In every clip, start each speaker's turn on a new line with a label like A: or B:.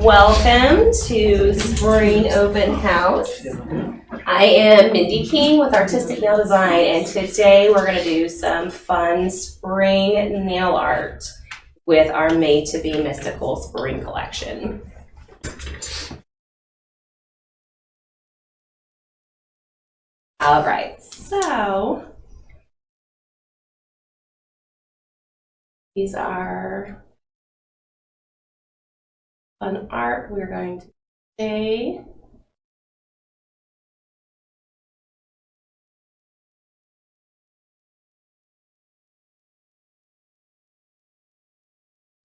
A: Welcome to Spring Open House. I am Mindy King with Artistic Nail Design, and today we're going to do some fun spring nail art with our Made to Be Mystical Spring Collection. All right, so these are fun art we're going to today.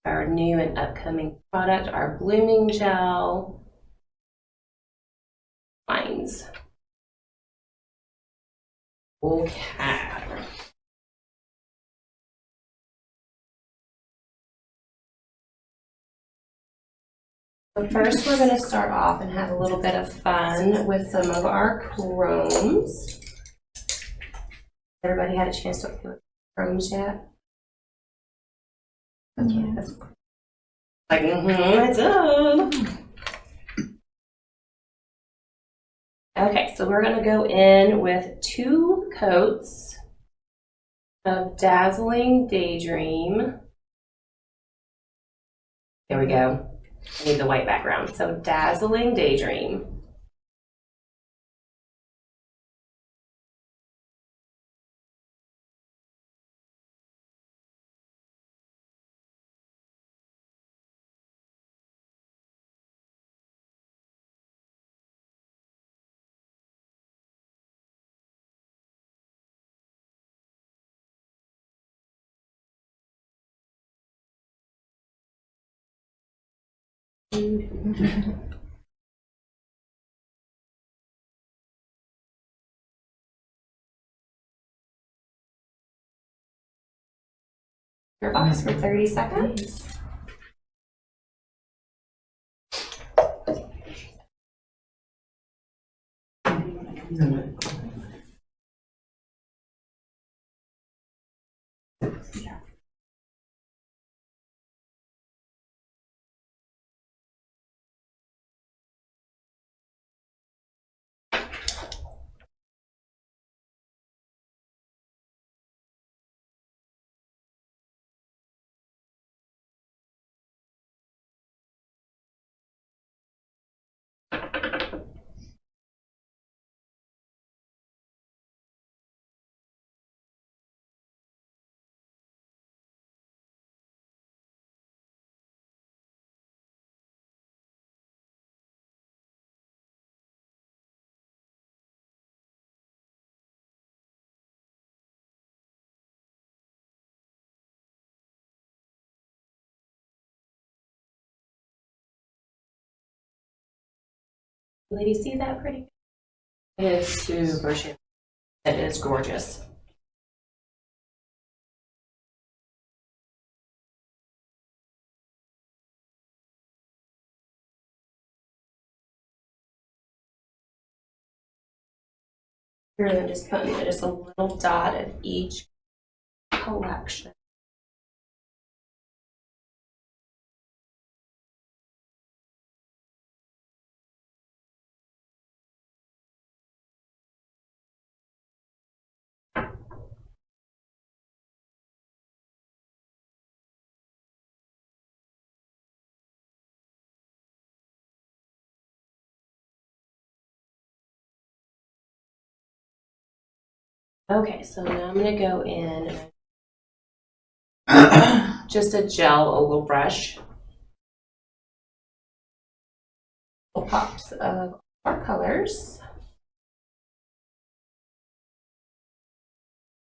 A: Our new and upcoming product, our blooming gel lines. Okay. So first we're going to start off and have a little bit of fun with some of our chromes. Everybody had a chance to play with chromes yet? Okay, that's like, I did. Okay, so we're going to go in with 2 coats of Dazzling Daydream. There we go. I need the white background. So Dazzling Daydream. Your box for 30 seconds. Ladies, see that pretty? It is super shiny. It is gorgeous. Here, I'm just putting just a little dot of each collection. Okay, so now I'm going to go in and just a gel oval brush. Little pops of our colors.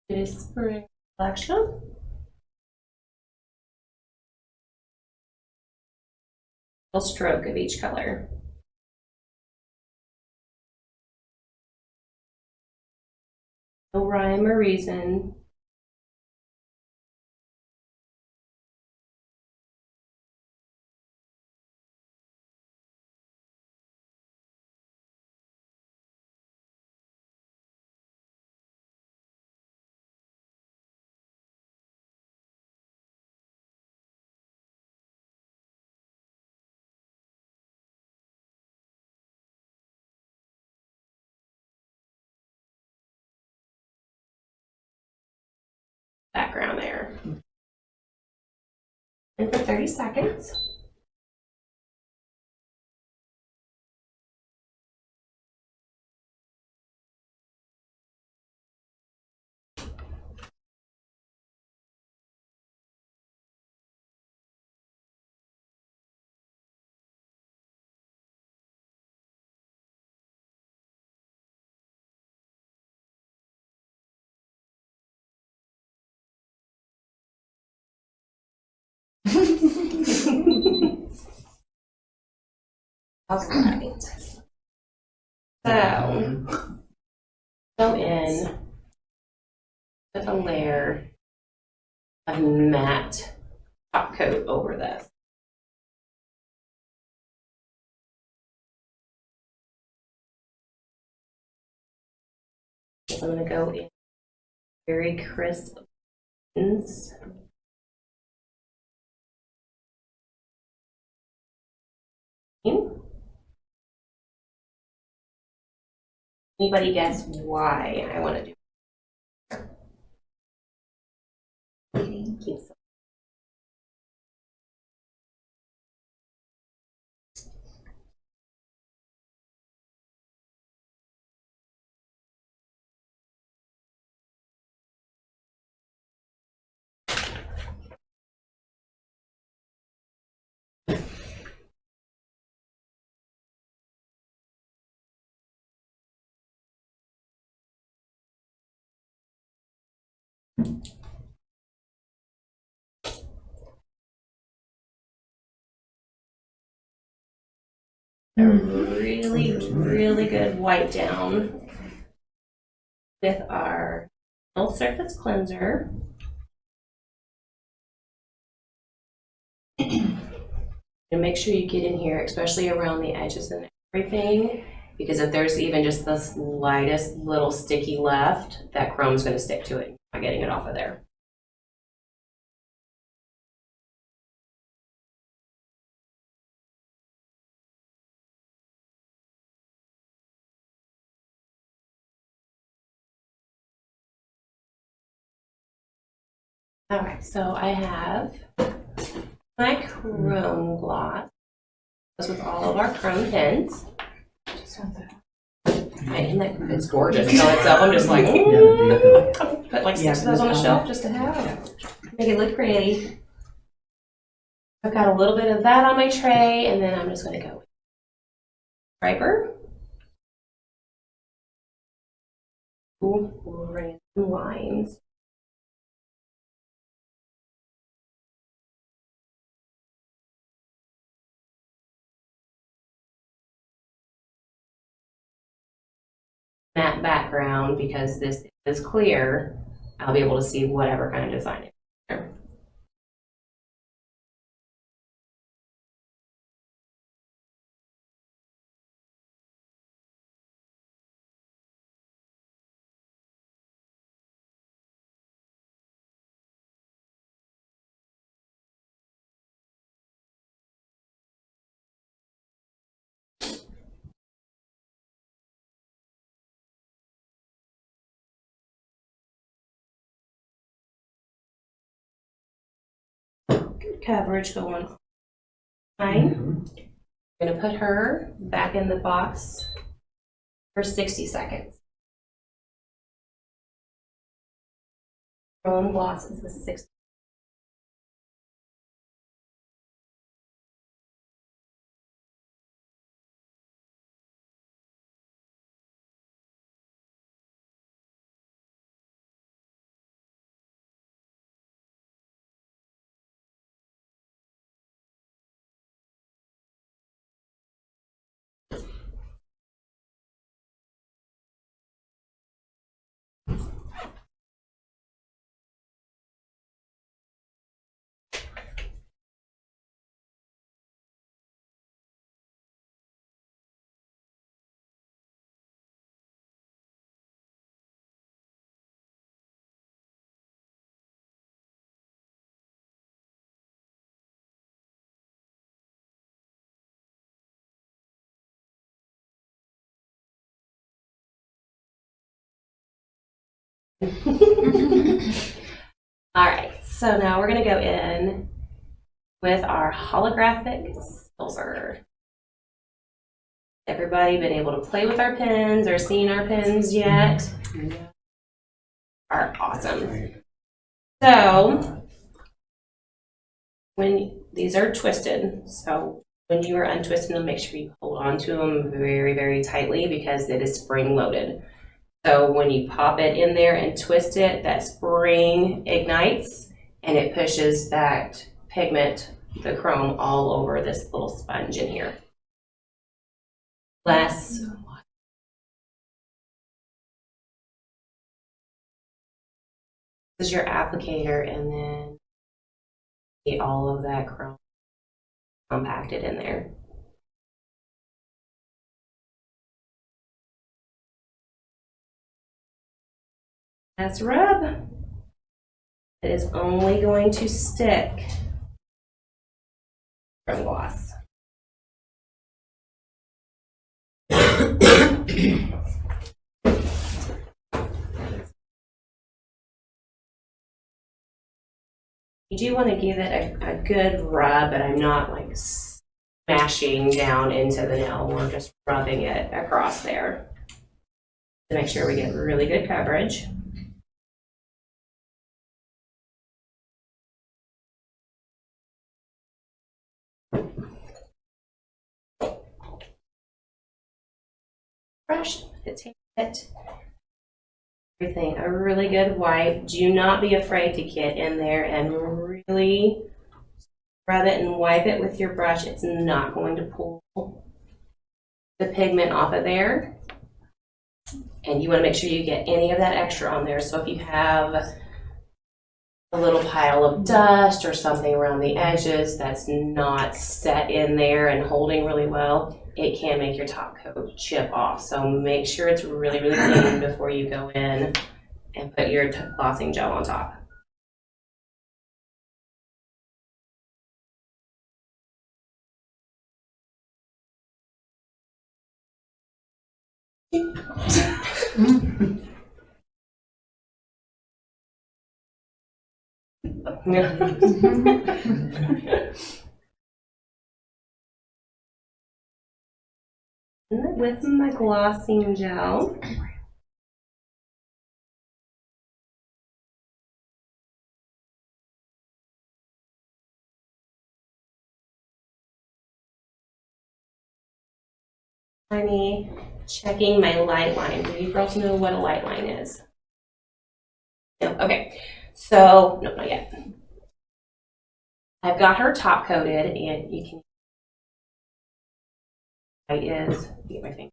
A: It is spring collection. A stroke of each color. No rhyme or reason. background there. And for 30 seconds. All right. So, go in with a layer of matte top coat over this. So I'm going to go in very crisp lines. Anybody guess why I want to do it? A really, really good wipe down with our Nail Surface Cleanser. And make sure you get in here, especially around the edges and everything, because if there's even just the slightest little sticky left, that chrome's going to stick to it. I'm getting it off of there. All right, so I have my chrome gloss with all of our chrome pins. And it's gorgeous by itself. I'm just like, put like 6 of those on the shelf just to have. Make it look pretty. I've got a little bit of that on my tray, and then I'm just going to go with striper. Random lines. Matte background, because this is clear, I'll be able to see whatever kind of design it is. Good coverage going on. I'm going to put her back in the box for 60 seconds. Chrome gloss is the 60. All So now we're going to go in with our holographic silver. Everybody been able to play with our pens or seen our pens yet? Are awesome. So when these are twisted, so when you are untwisting them, make sure you hold on to them very, very tightly because it is spring loaded. So when you pop it in there and twist it, that spring ignites and it pushes that pigment, the chrome, all over this little sponge in here. Less. This is your applicator, and then get all of that chrome compacted in there. That's rub. It is only going to stick from gloss. You do want to give it a good rub, but I'm not like smashing down into the nail. We're just rubbing it across there to make sure we get really good coverage. Brush it, everything. A really good wipe. Do not be afraid to get in there and really rub it and wipe it with your brush. It's not going to pull the pigment off of there. And you want to make sure you get any of that extra on there. So if you have a little pile of dust or something around the edges that's not set in there and holding really well, it can make your top coat chip off. So make sure it's really, really clean before you go in and put your glossing gel on top. With my glossing gel. Checking my light line. Do you girls know what a light line is? No? Okay. So, no, not yet. I've got her top coated, and you can. Light is. Get my finger.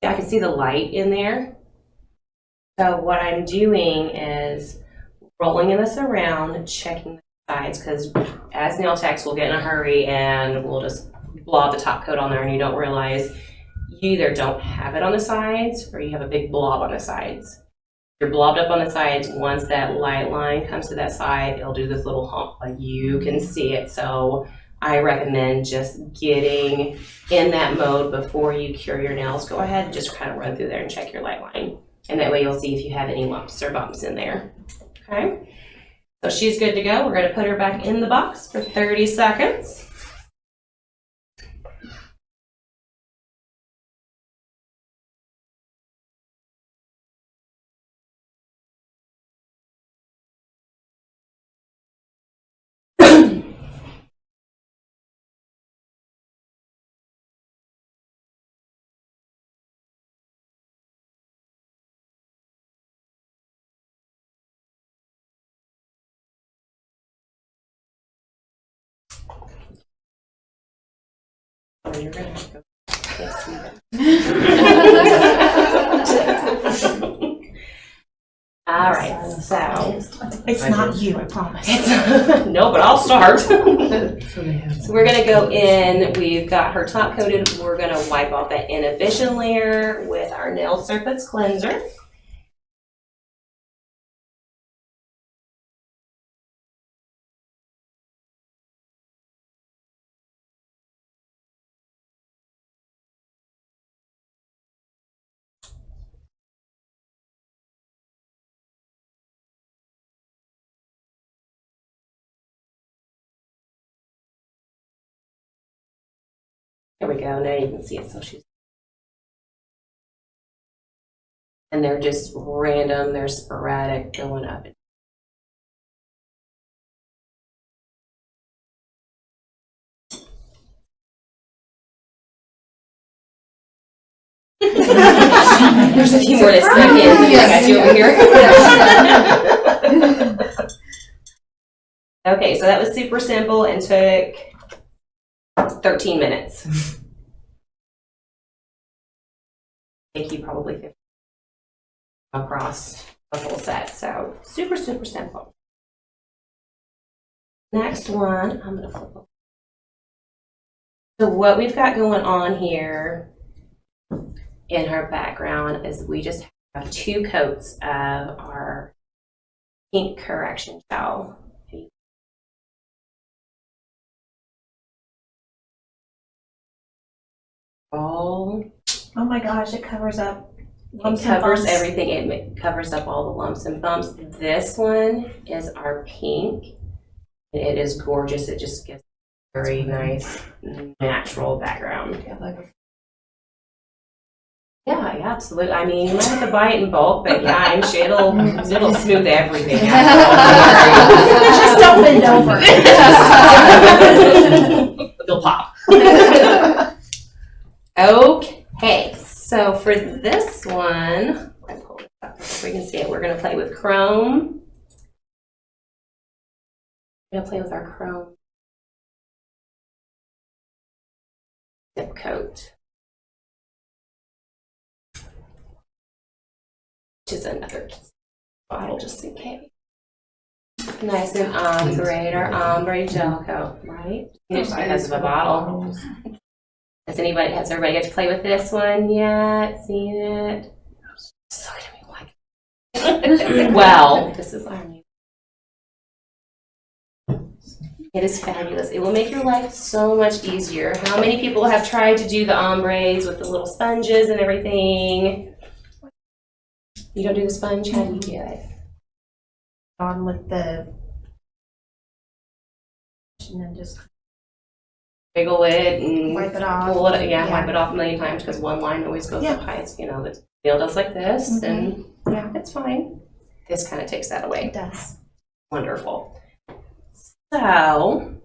A: Yeah, I can see the light in there. So what I'm doing is rolling this around, checking the sides, because as nail techs, we'll get in a hurry and we'll just blob the top coat on there, and you don't realize you either don't have it on the sides or you have a big blob on the sides. If you're blobbed up on the sides, once that light line comes to that side, it'll do this little hump, like you can see it. So I recommend just getting in that mode before you cure your nails. Go ahead and just kind of run through there and check your light line. And that way you'll see if you have any lumps or bumps in there. Okay, so she's good to go. We're going to put her back in the box for 30 seconds. Oh, you're going to have to All right, so
B: it's not you, I promise.
A: No, but I'll start. So we're gonna go in. We've got her top coated. We're gonna wipe off that inhibition layer with our nail surface cleanser. There we go. Now you can see it. So she's, and they're just random. They're sporadic, going up. There's a few more that snuck in. I got you over here. Okay, so that was super simple and took 13 minutes. Take you probably 50 across the whole set. So super, super simple. Next one, I'm going to flip over. So what we've got going on here in her background is we just have 2 coats of our pink correction gel. Oh
B: my gosh, it covers up lumps
A: It covers
B: and bumps.
A: everything. It covers up all the lumps and bumps. This one is our pink. And it is gorgeous. It just gives a very nice, natural background. Yeah, absolutely. I mean, you might have to buy it in bulk, but yeah, I'm sure it'll smooth everything out.
B: Just don't bend over.
A: It'll pop. Okay, so for this one, I pull it up so we can see it. We're going to play with chrome. We're going to play with our chrome dip coat, which is another bottle just in case. Nice and our ombre gel coat, right? It has the bottle. Has everybody got to play with this one yet? Seen it? Just look at me like well, this is our new. It is fabulous. It will make your life so much easier. How many people have tried to do the ombres with the little sponges and everything? You don't do the sponge? How do you do it?
B: On with the, and then just
A: Wiggle it and
B: wipe it off.
A: pull it, wipe it off a million times because one line always goes up high. It's, the nail does like this, and it's fine. This kind of takes that away.
B: It does.
A: Wonderful. So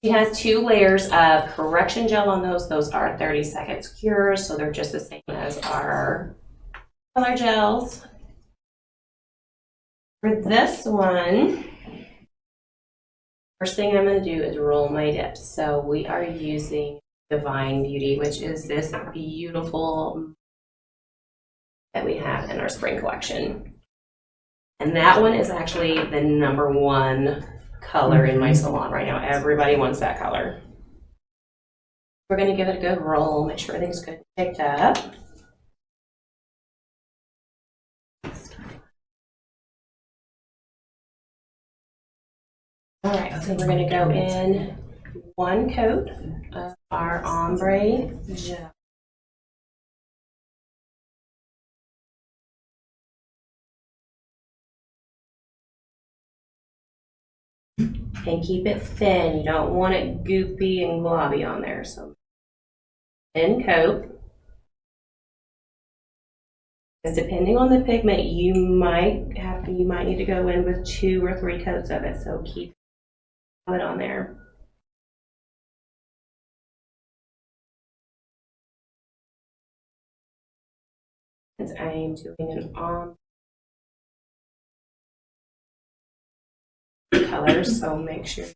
A: she has 2 layers of correction gel on those. Those are 30 seconds cures, so they're just the same as our color gels. For this one, first thing I'm going to do is roll my dips. So we are using Divine Beauty, which is this beautiful that we have in our spring collection. And that one is actually the #1 color in my salon right now. Everybody wants that color. We're going to give it a good roll, make sure everything's good picked up. All right, so we're going to go in 1 coat of our ombre gel. And keep it thin. You don't want it goopy and globby on there. So thin coat. Because depending on the pigment, you might need to go in with 2 or 3 coats of it. So keep it on there. Since I am doing an ombre colors, so make sure you're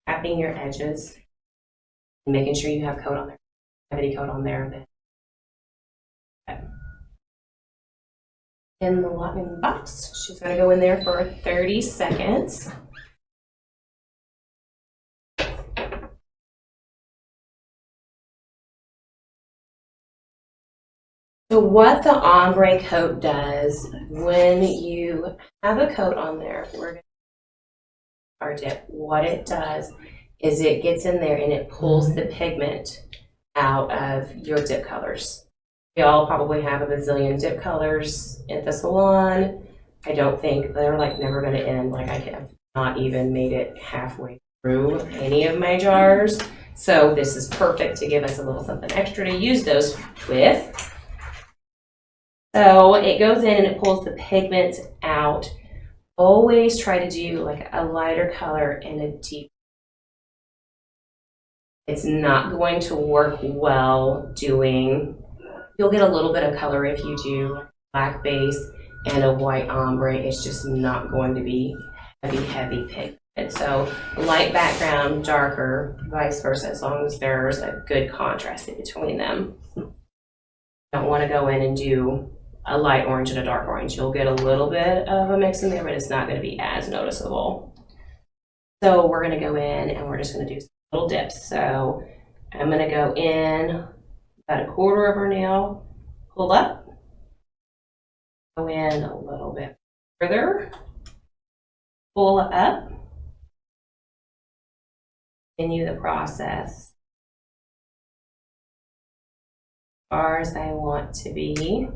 A: tapping your edges and making sure you have coat on there. Have any coat on there, then in the lock-in box, she's going to go in there for 30 seconds. So what the ombre coat does when you have a coat on there, we're going to our dip. What it does is it gets in there and it pulls the pigment out of your dip colors. We all probably have a bazillion dip colors at the salon. I don't think they're like never going to end. Like I have not even made it halfway through any of my jars. So this is perfect to give us a little something extra to use those with. So it goes in and it pulls the pigments out. Always try to do like a lighter color and a deep. It's not going to work well doing, you'll get a little bit of color if you do black base and a white ombre. It's just not going to be heavy pigment. And so light background, darker, vice versa, as long as there's a good contrast in between them. Don't want to go in and do a light orange and a dark orange. You'll get a little bit of a mix in there, but it's not going to be as noticeable. So we're going to go in and we're just going to do some little dips. So I'm going to go in about a quarter of her nail, pull up, go in a little bit further, pull up, continue the process as far as I want to be.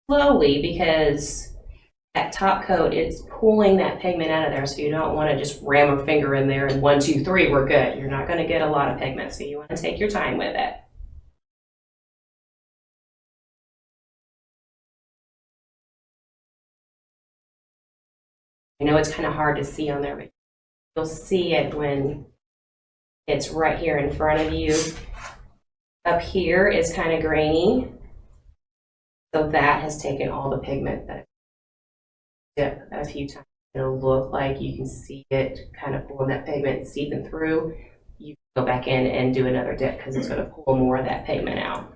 A: Slowly, because that top coat is pulling that pigment out of there, so you don't want to just ram a finger in there and 1, 2, 3, we're good. You're not going to get a lot of pigment, so you want to take your time with it. I know it's kind of hard to see on there, but you'll see it when it's right here in front of you. Up here is kind of grainy, so that has taken all the pigment that dip a few times. It'll look like you can see it kind of pulling that pigment, seeping through. You go back in and do another dip because it's going to pull more of that pigment out.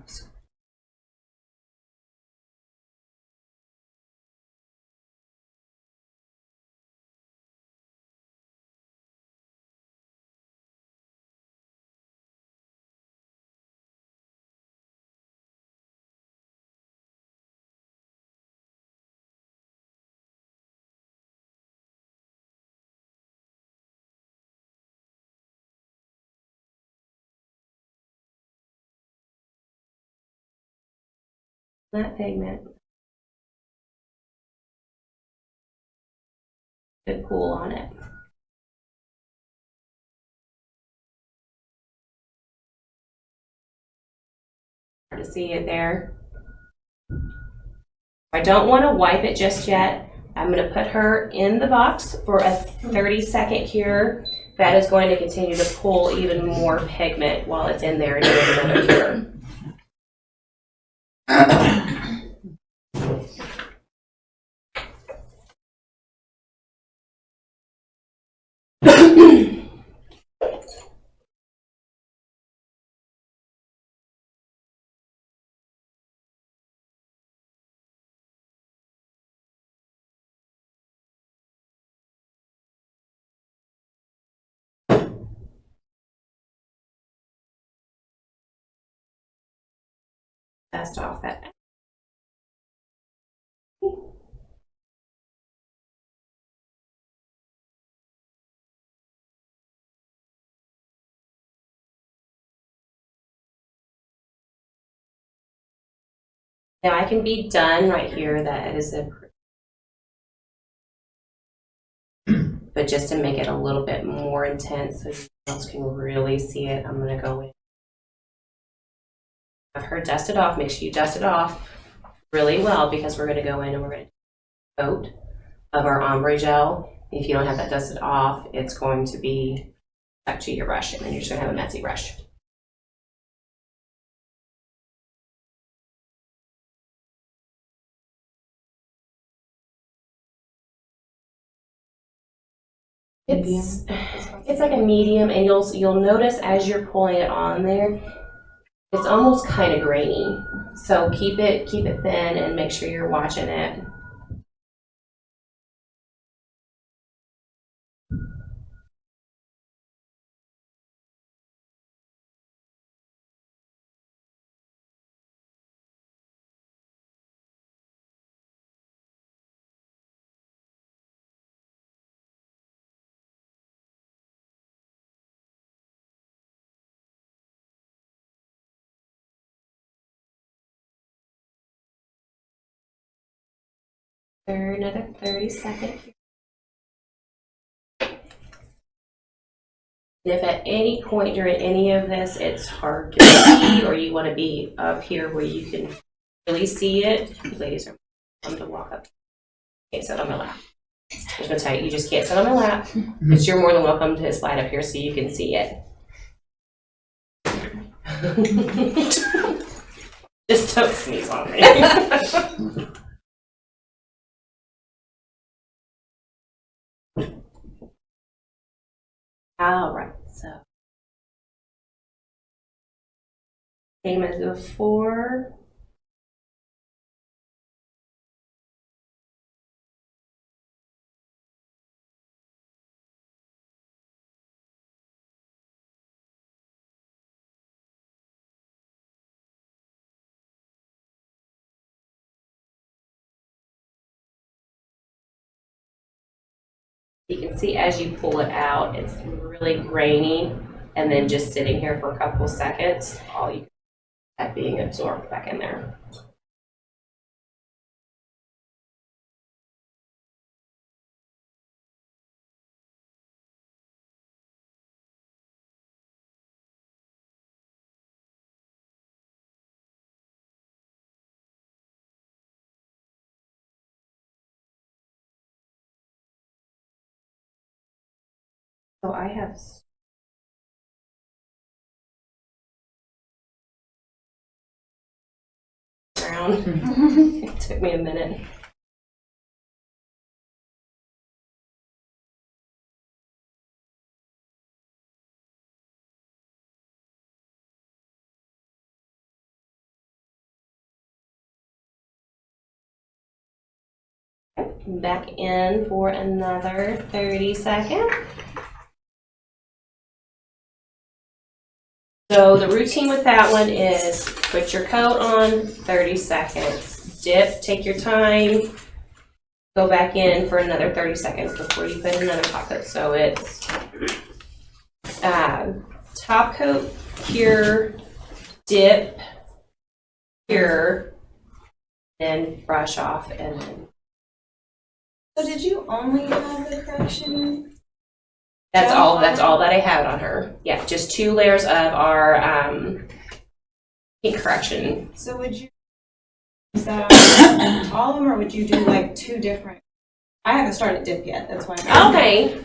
A: That pigment, good pull on it. Hard to see it there. I don't want to wipe it just yet. I'm going to put her in the box for a 30-second cure. That is going to continue to pull even more pigment while it's in there and doing another cure. Dust off that. Now I can be done right here. That is a, but just to make it a little bit more intense so you else can really see it, I'm going to go in. Have her dust it off. Make sure you dust it off really well because we're going to go in and we're going to coat of our ombre gel. If you don't have that dusted off, it's going to be stuck to your brush and then you're just going to have a messy brush. It's like a medium, and you'll notice as you're pulling it on there, it's almost kind of grainy. So keep it thin and make sure you're watching it. For another 30 seconds. If at any point during any of this it's hard to see or you want to be up here where you can really see it, ladies are welcome to walk up. Can't sit on my lap. I'm just going to tell you, you just can't sit on my lap, but you're more than welcome to slide up here so you can see it. Just don't sneeze on me. All right, so same as before. You can see as you pull it out, it's really grainy, and then just sitting here for a couple seconds, all you that being absorbed back in there. So I have around. It took me a minute. Back in for another 30 seconds. So the routine with that one is put your coat on, 30 seconds, dip, take your time, go back in for another 30 seconds before you put another top coat. So it's top coat, cure, dip, cure, then brush off, and then.
C: So did you only have the correction?
A: That's all that I have on her. Yeah, just 2 layers of our pink correction.
C: So would you use that on all of them, or would you do like 2 different? I haven't started dip yet. That's why.
A: Okay.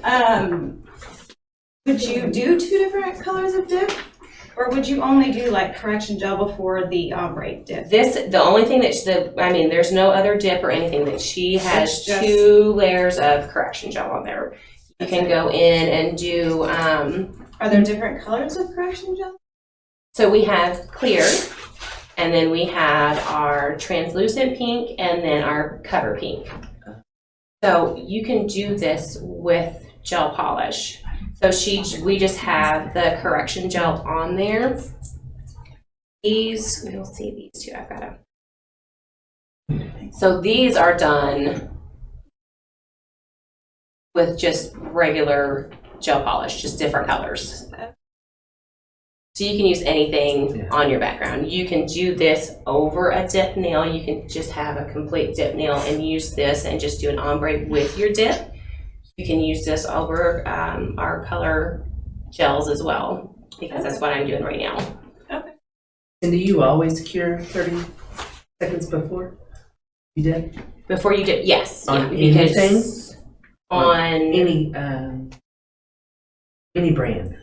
C: Would you do 2 different colors of dip, or would you only do like correction gel before the ombre dip?
A: The only thing that there's no other dip or anything. That she has
C: Just
A: 2 layers of correction gel on there. You can go in and do.
C: Are there different colors of correction gel?
A: So we have clear, and then we have our translucent pink, and then our cover pink. So you can do this with gel polish. So we just have the correction gel on there. These, you'll see these 2. I've got them. So these are done with just regular gel polish, just different colors. So you can use anything on your background. You can do this over a dip nail. You can just have a complete dip nail and use this and just do an ombre with your dip. You can use this over our color gels as well, because that's what I'm doing right now.
C: Okay.
D: And do you always cure 30 seconds before you dip?
A: Before you dip, yes.
D: On
A: Yeah,
D: anything?
A: on
D: Any brand?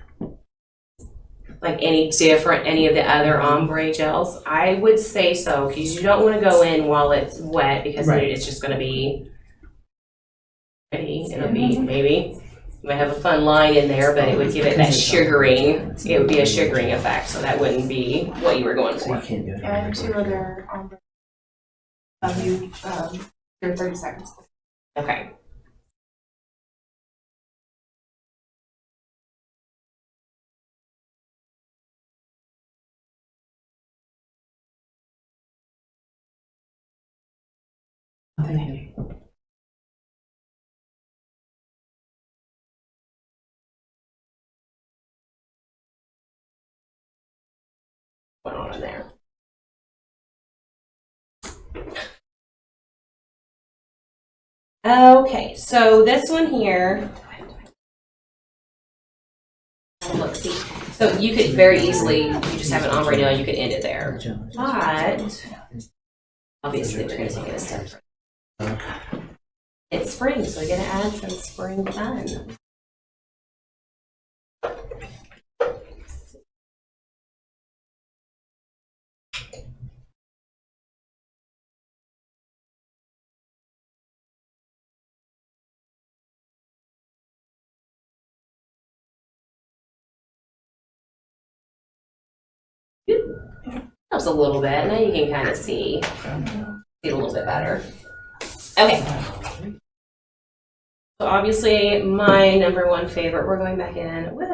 A: like any of the other ombre gels, I would say so, because you don't want to go in while it's wet, because
D: Right.
A: it's just going to be pretty. It'll be maybe. You might have a fun line in there, but it would give it that sugaring. It would be a sugaring effect, so that wouldn't be what you were going
D: So you
A: for.
D: can't do it.
C: And 2 other ombre. Your 30 seconds.
A: Okay.
D: Okay.
A: Went on in there. Okay, so this one here, look, see, so you could very easily, you just have an ombre nail, you could end it there. But obviously we're gonna take it a step further. It's spring, so we're gonna add some spring fun. That was a little bit. Now you can kind of see a little bit better. Okay. So obviously my number one favorite, we're going back in with.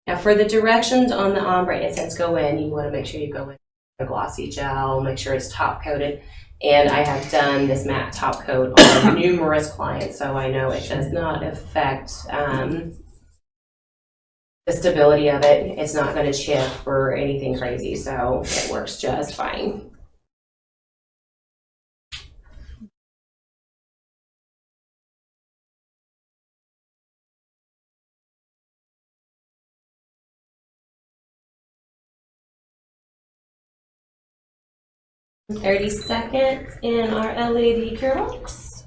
A: Now for the directions on the ombre, it says go in. You want to make sure you go in a glossy gel, make sure it's top coated. And I have done this matte top coat on numerous clients, so I know it does not affect the stability of it. It's not going to chip or anything crazy, so it works just fine. And 30 seconds in our LED cure box.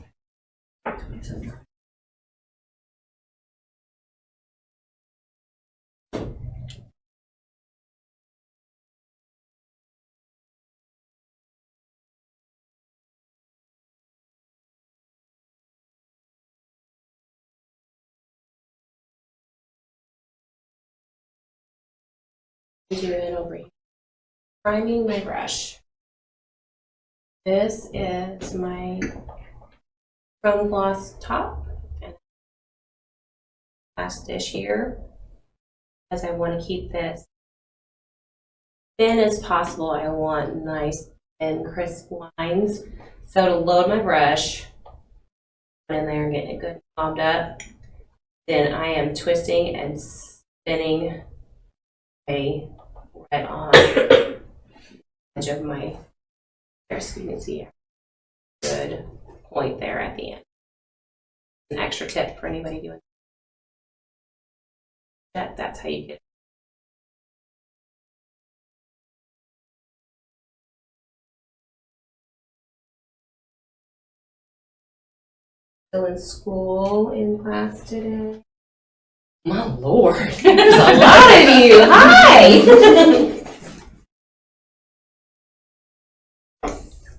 A: Do it over here. Priming my brush. This is my chrome gloss top and last dish here, as I want to keep this thin as possible. I want nice and crisp lines. So to load my brush, put in there and getting it good bobbed up, then I am twisting and spinning a right on the edge of my hair, so you can see a good point there at the end. An extra tip for anybody doing that, that's how you get it. Still in school in class today. My Lord, there's a lot of you. Hi.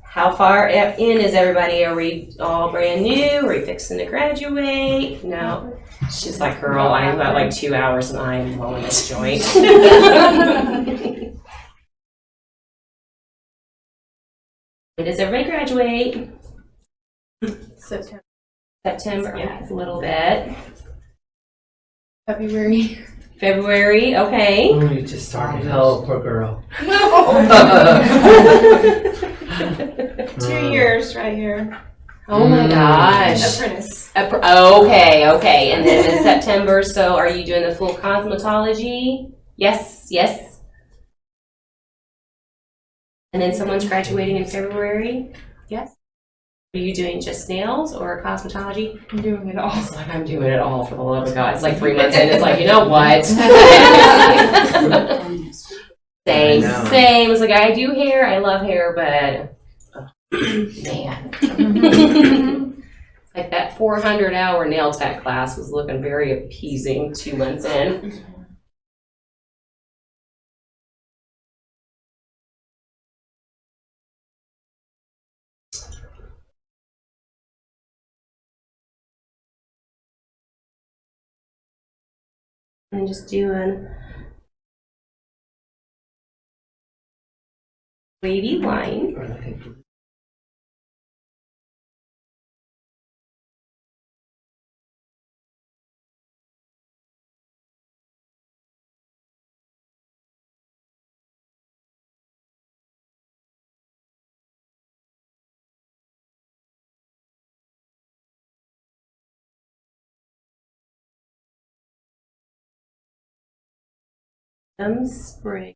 A: How far in is everybody? Are we all brand new? Are we fixing to graduate? No. She's like, girl, I'm about like 2 hours and I am blowing this joint. When does everybody graduate?
B: September.
A: September, yeah, it's a little bit.
B: February.
A: February, okay.
D: Oh, you just started. Oh, poor girl.
C: 2 years right here.
A: Oh my gosh.
C: Apprentice.
A: Okay. And then in September, so are you doing the full cosmetology? Yes. And then someone's graduating in February? Yes. Are you doing just nails or cosmetology?
B: I'm doing it all.
A: It's like I'm doing it all for the love of God. It's like 3 months in, it's like, you know what? Same. It's like I do hair, I love hair, but man. It's like that 400-hour nail tech class was looking very appeasing 2 months in. I'm just doing wavy line. Spring.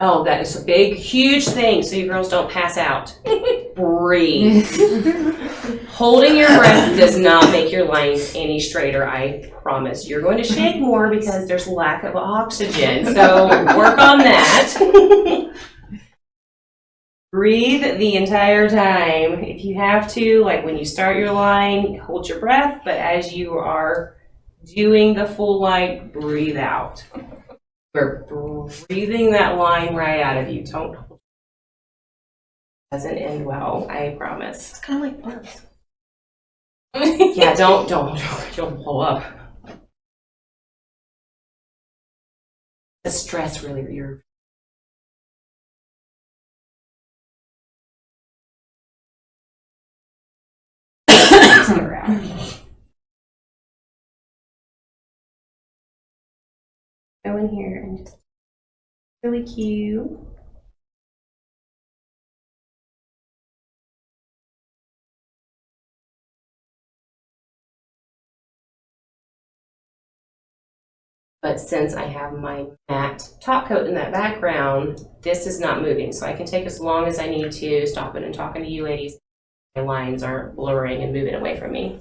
A: Oh, that is a big, huge thing so you girls don't pass out. Breathe. Holding your breath does not make your lines any straighter, I promise. You're going to shake more because there's lack of oxygen, so work on that. Breathe the entire time. If you have to, like when you start your line, hold your breath, but as you are doing the full line, breathe out. We're breathing that line right out of you. Don't. Doesn't end well, I promise.
B: It's kind of like birth.
A: Yeah, don't pull up. The stress really, you're. Go in here and just really cute. But since I have my matte top coat in that background, this is not moving. So I can take as long as I need to, stopping and talking to you ladies. My lines aren't blurring and moving away from me.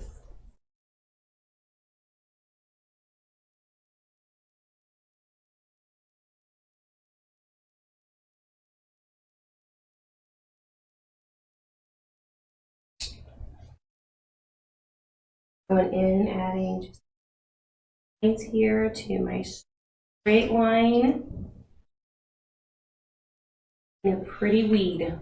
A: Going in, adding just lines here to my straight line. And a pretty weed.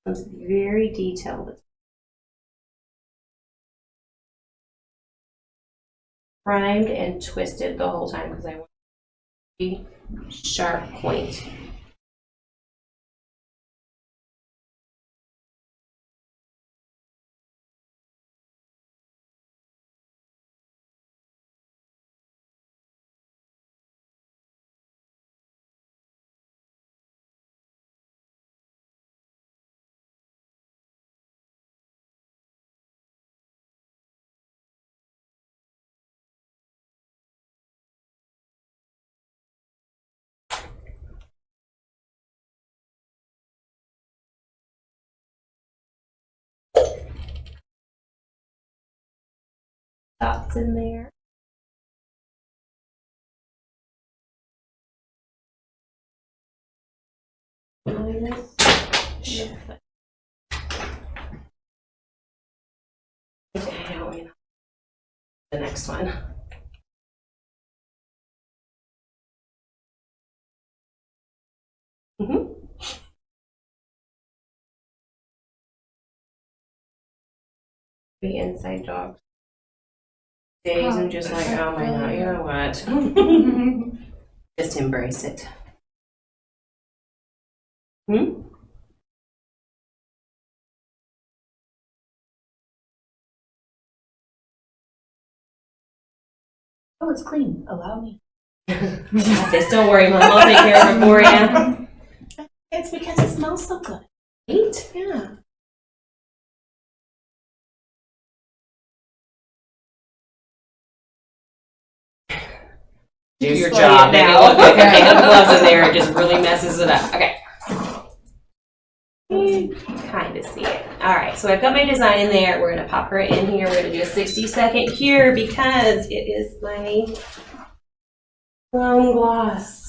A: It's very detailed. Primed and twisted the whole time because I want a sharp point. Dots in there. Minus the foot. Down. The next one. The inside dogs. Days I'm just like, oh my god, you know what? Just embrace it.
B: Oh, it's clean. Allow me.
A: Just don't worry, Mom. I'll take care of it for you.
B: It's because it smells so good.
A: Right?
B: Yeah.
A: Do your
B: Display
A: job.
B: it
A: Make it
B: now.
A: look like a can of gloves in there. It just really messes it up. Okay. You kind of see it. All right, so I've got my design in there. We're going to pop her in here. We're going to do a 60-second cure because it is my chrome gloss.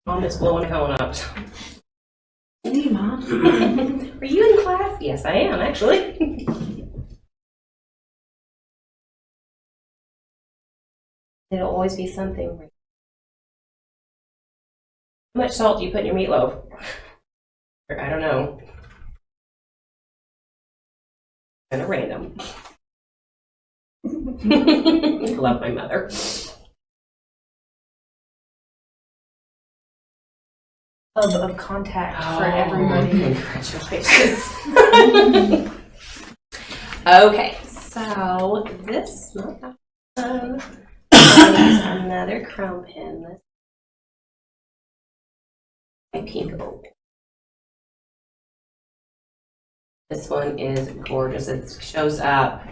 A: Mom is blowing a cone up.
B: Leave
A: Are you in class? Yes, I am, actually. It'll always be something. How much salt do you put in your meatloaf? Or, I don't know. Kind of random. Love my mother.
B: Of contact for everybody.
A: Congratulations. Okay, so this another chrome pin. This my pink opal. This one is gorgeous. It shows up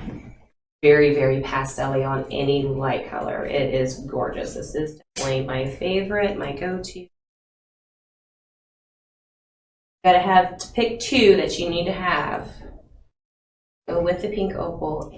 A: very, very pastel-y on any light color. It is gorgeous. This is definitely my favorite, my go-to. Gotta have to pick two that you need to have. Go with the pink opal.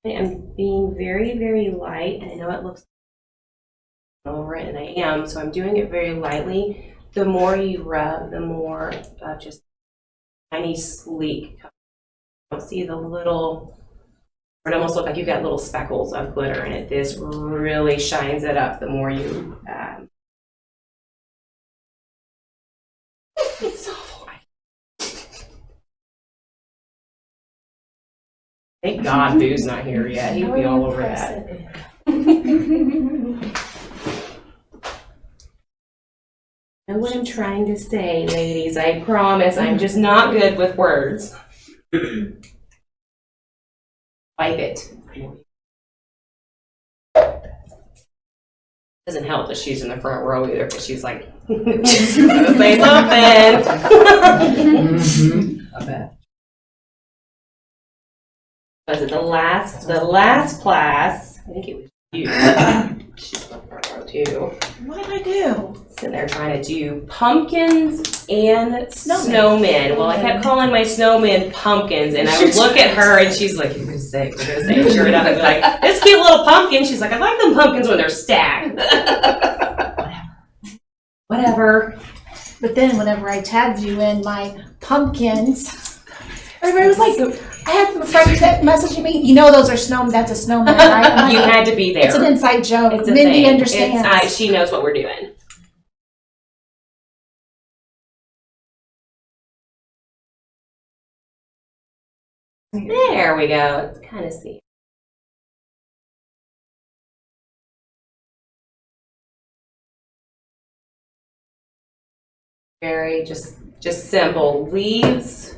A: I'm being very, very light. I know it looks over it, and I am, so I'm doing it very lightly. The more you rub, the more just tiny, sleek. You don't see the little, it almost looks like you've got little speckles of glitter in it. This really shines it up the more you. It's awful. Thank God Boo's not here yet. He'd be all over that. Know what I'm trying to say, ladies. I promise I'm just not good with words. Wipe it. Doesn't help that she's in the front row either, because she's like, she's gonna say something.
D: I bet.
A: Was it the last class? I think it was you. She's in the front row too.
B: What did I do?
A: Sitting there trying to do pumpkins and snowmen. Well, I kept calling my snowmen pumpkins, and I would look at her, and she's like, "You're gonna say it, sure enough." I'd be like, "This cute little pumpkin." She's like, "I like them pumpkins when they're stacked." Whatever.
B: But then whenever I tagged you in my pumpkins, everybody was like, I had a friend messaging me, you know those are that's a snowman, right? Like,
A: You had to be there.
B: it's an inside joke.
A: It's a
B: Mindy
A: thing.
B: understands.
A: She knows what we're doing. There we go. It's kind of see. Very just simple leaves.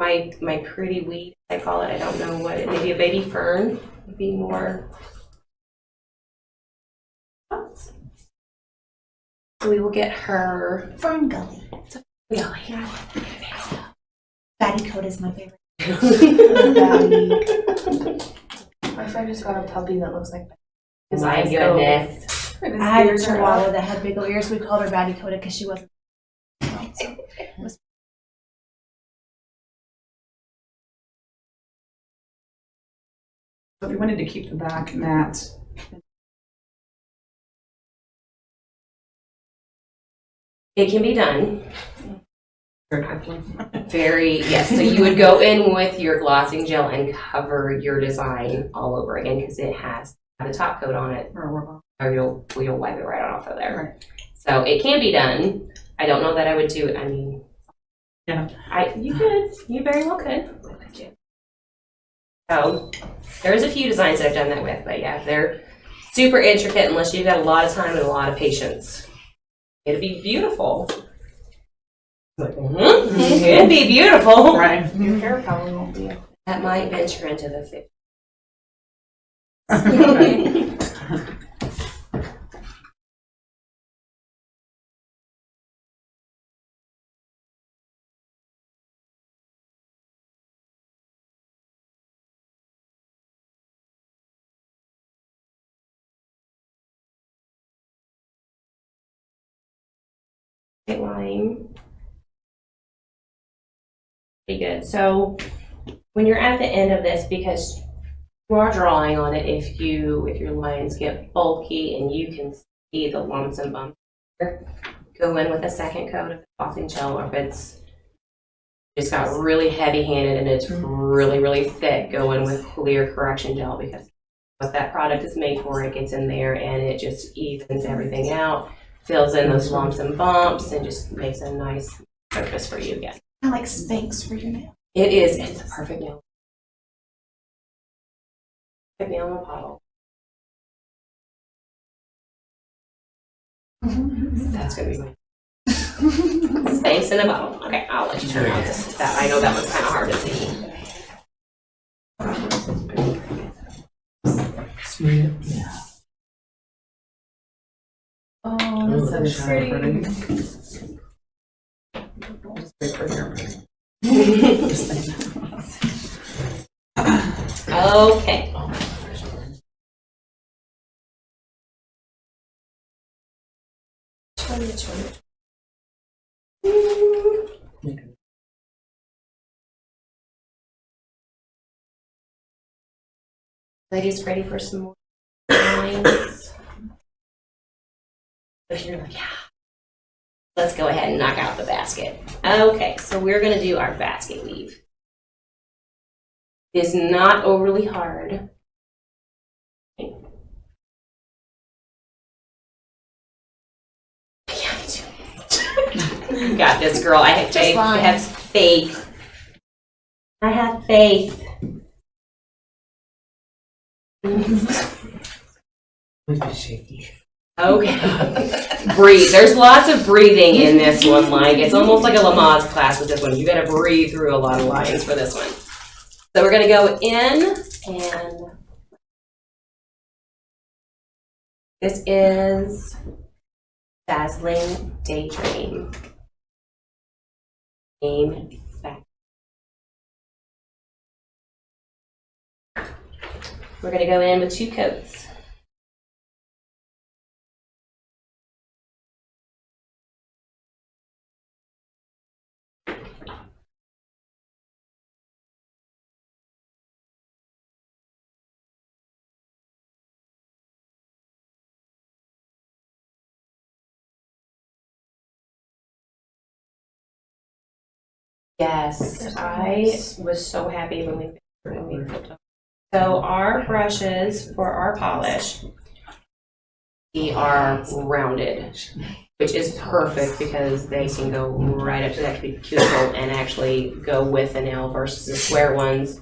A: My pretty weed, I call it. I don't know what it. Maybe a baby fern would be more. So we will get her.
B: Fern Gully.
A: Yeah.
B: Fatty coat is my favorite.
E: My friend just got a puppy that looks like.
A: My goodness.
B: I had a chihuahua that had big old ears. We called her Batty Coated because she wasn't.
F: So if you wanted to keep the back matte,
A: It can be done. Very, yes. So you would go in with your glossing gel and cover your design all over again because it has the top coat on it, or you'll wipe it right off of there.
F: Right.
A: So it can be done. I don't know that I would do it. I mean,
F: yeah.
A: You could. You very well could. So there's a few designs that I've done that with, but yeah, they're super intricate unless you've got a lot of time and a lot of patience. It'll be beautiful. It'd be beautiful.
D: Right.
E: Your hair probably won't be.
A: That might venture into the 50s. Line. Pretty good. So when you're at the end of this, because you are drawing on it, if your lines get bulky and you can see the lumps and bumps, go in with a second coat of clothing gel, or if it's just got really heavy handed and it's really, really thick, go in with clear correction gel, because what that product is made for, it gets in there and it just evens everything out, fills in those lumps and bumps, and just makes a nice surface for you again.
B: I like Spanx for your nail.
A: It is. It's a perfect nail. Perfect nail in a bottle. That's gonna be my space in a bottle. Okay, I'll let you turn around. That I know that was kind of hard to see.
D: Sweet.
E: Oh, that's so pretty.
A: Okay. Ladies, ready for some more lines? If you're like, yeah. Let's go ahead and knock out the basket. Okay, so we're going to do our basket weave. It's not overly hard. You got this, girl. I have faith. I have faith. I have faith.
D: Shaky.
A: Okay. Breathe. There's lots of breathing in this one. Like, it's almost like a Lamaze class with this one. You got to breathe through a lot of lines for this one. So we're going to go in, and this is Dazzling Daydream. Name back. We're going to go in with 2 coats. Yes, I was so happy when we flipped them. So our brushes for our polish, they are rounded, which is perfect because they can go right up to that cuticle and actually go with the nail versus the square ones.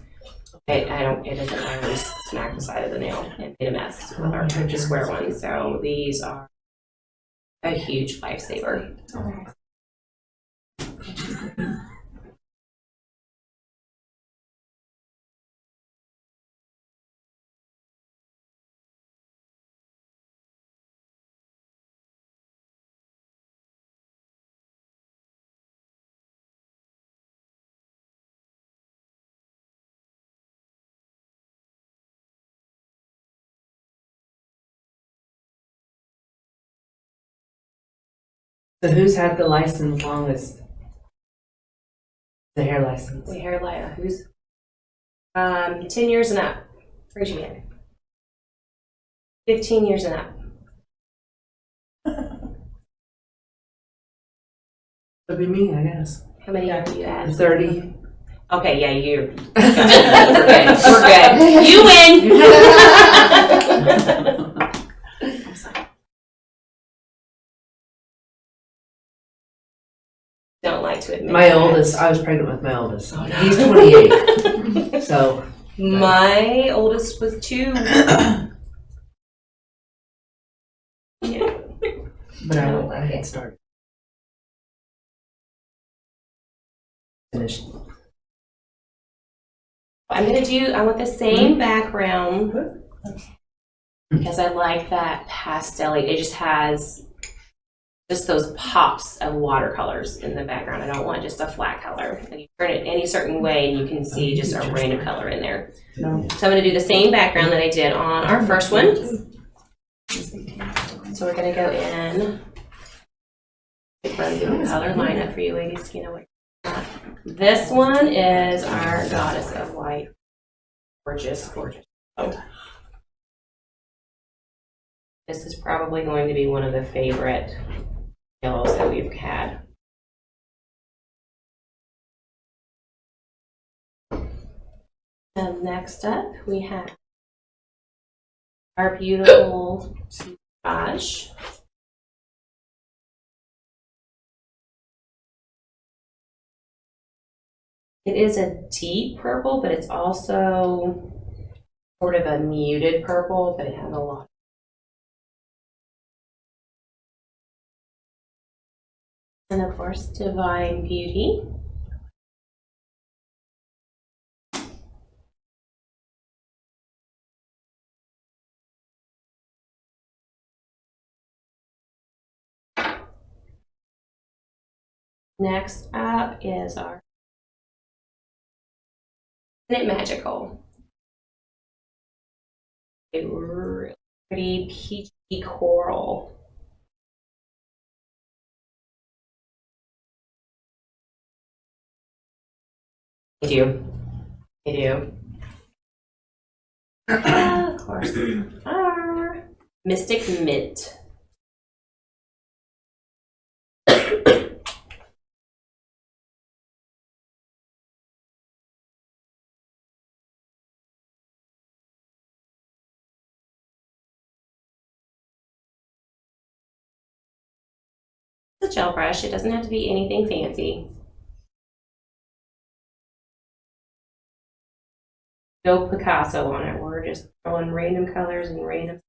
A: It doesn't really smack the side of the nail and made a mess with our the square ones. So these are a huge lifesaver.
D: So who's had the license longest? The hair license.
A: The hair lighter, who's 10 years and up. Raise your hand. 15 years and up.
D: That'd be me, I guess.
A: How many do you have?
D: 30.
A: Okay, yeah, you're good. We're good. We're good. You win. Don't like to admit
D: My
A: that.
D: oldest, I was pregnant with my oldest.
A: Oh, no.
D: He's 28. So.
A: My oldest was 2. Yeah.
D: But I had started. finished.
A: I want the same background because I like that pastel. It just has just those pops of watercolors in the background. I don't want just a flat color. Like you turn it any certain way and you can see just a rain of color in there.
D: No.
A: So I'm going to do the same background that I did on our first one. So we're going to go in. Run through the color lineup for you ladies so you know what you're at. This one is our Goddess of White. Gorgeous, gorgeous. Oh. This is probably going to be one of the favorite yellows that we've had. And next up, we have our beautiful Mirage. It is a deep purple, but it's also sort of a muted purple, but it has a lot. And of course, Divine Beauty. Next up is our Magical. A really pretty peachy coral. I do. Of course, our Mystic Mint. It's a gel brush. It doesn't have to be anything fancy. No Picasso on it. We're just throwing random colors and random.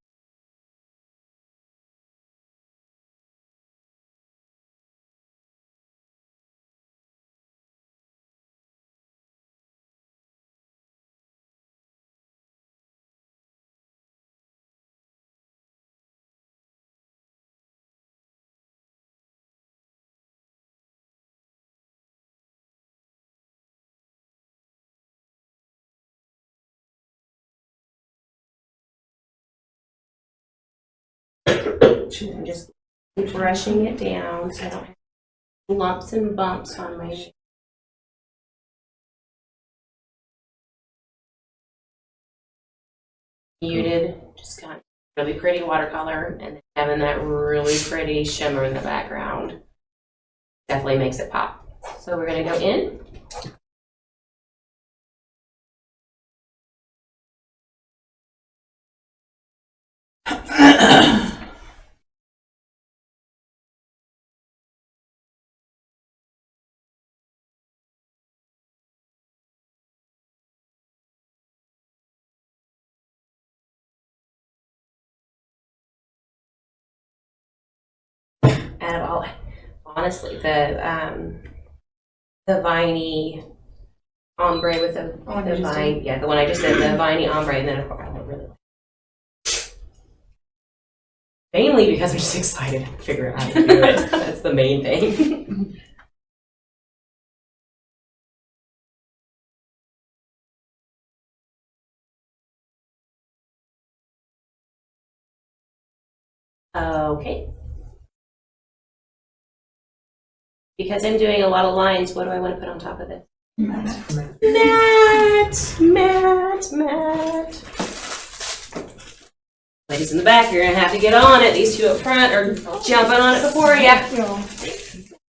A: I'm just brushing it down so I don't have lumps and bumps on my. Muted, just got really pretty watercolor and having that really pretty shimmer in the background definitely makes it pop. So we're going to go in. Out of all, honestly, the viney ombre with the vine, yeah, the one I just said, the viney ombre, and then of course I don't really like it. Mainly because I'm just excited to figure out how to do it. That's the main thing. Okay. Because I'm doing a lot of lines, what do I want to put on top of it? Matte. Ladies in the back, you're going to have to get on it. These two up front are jumping on it before you.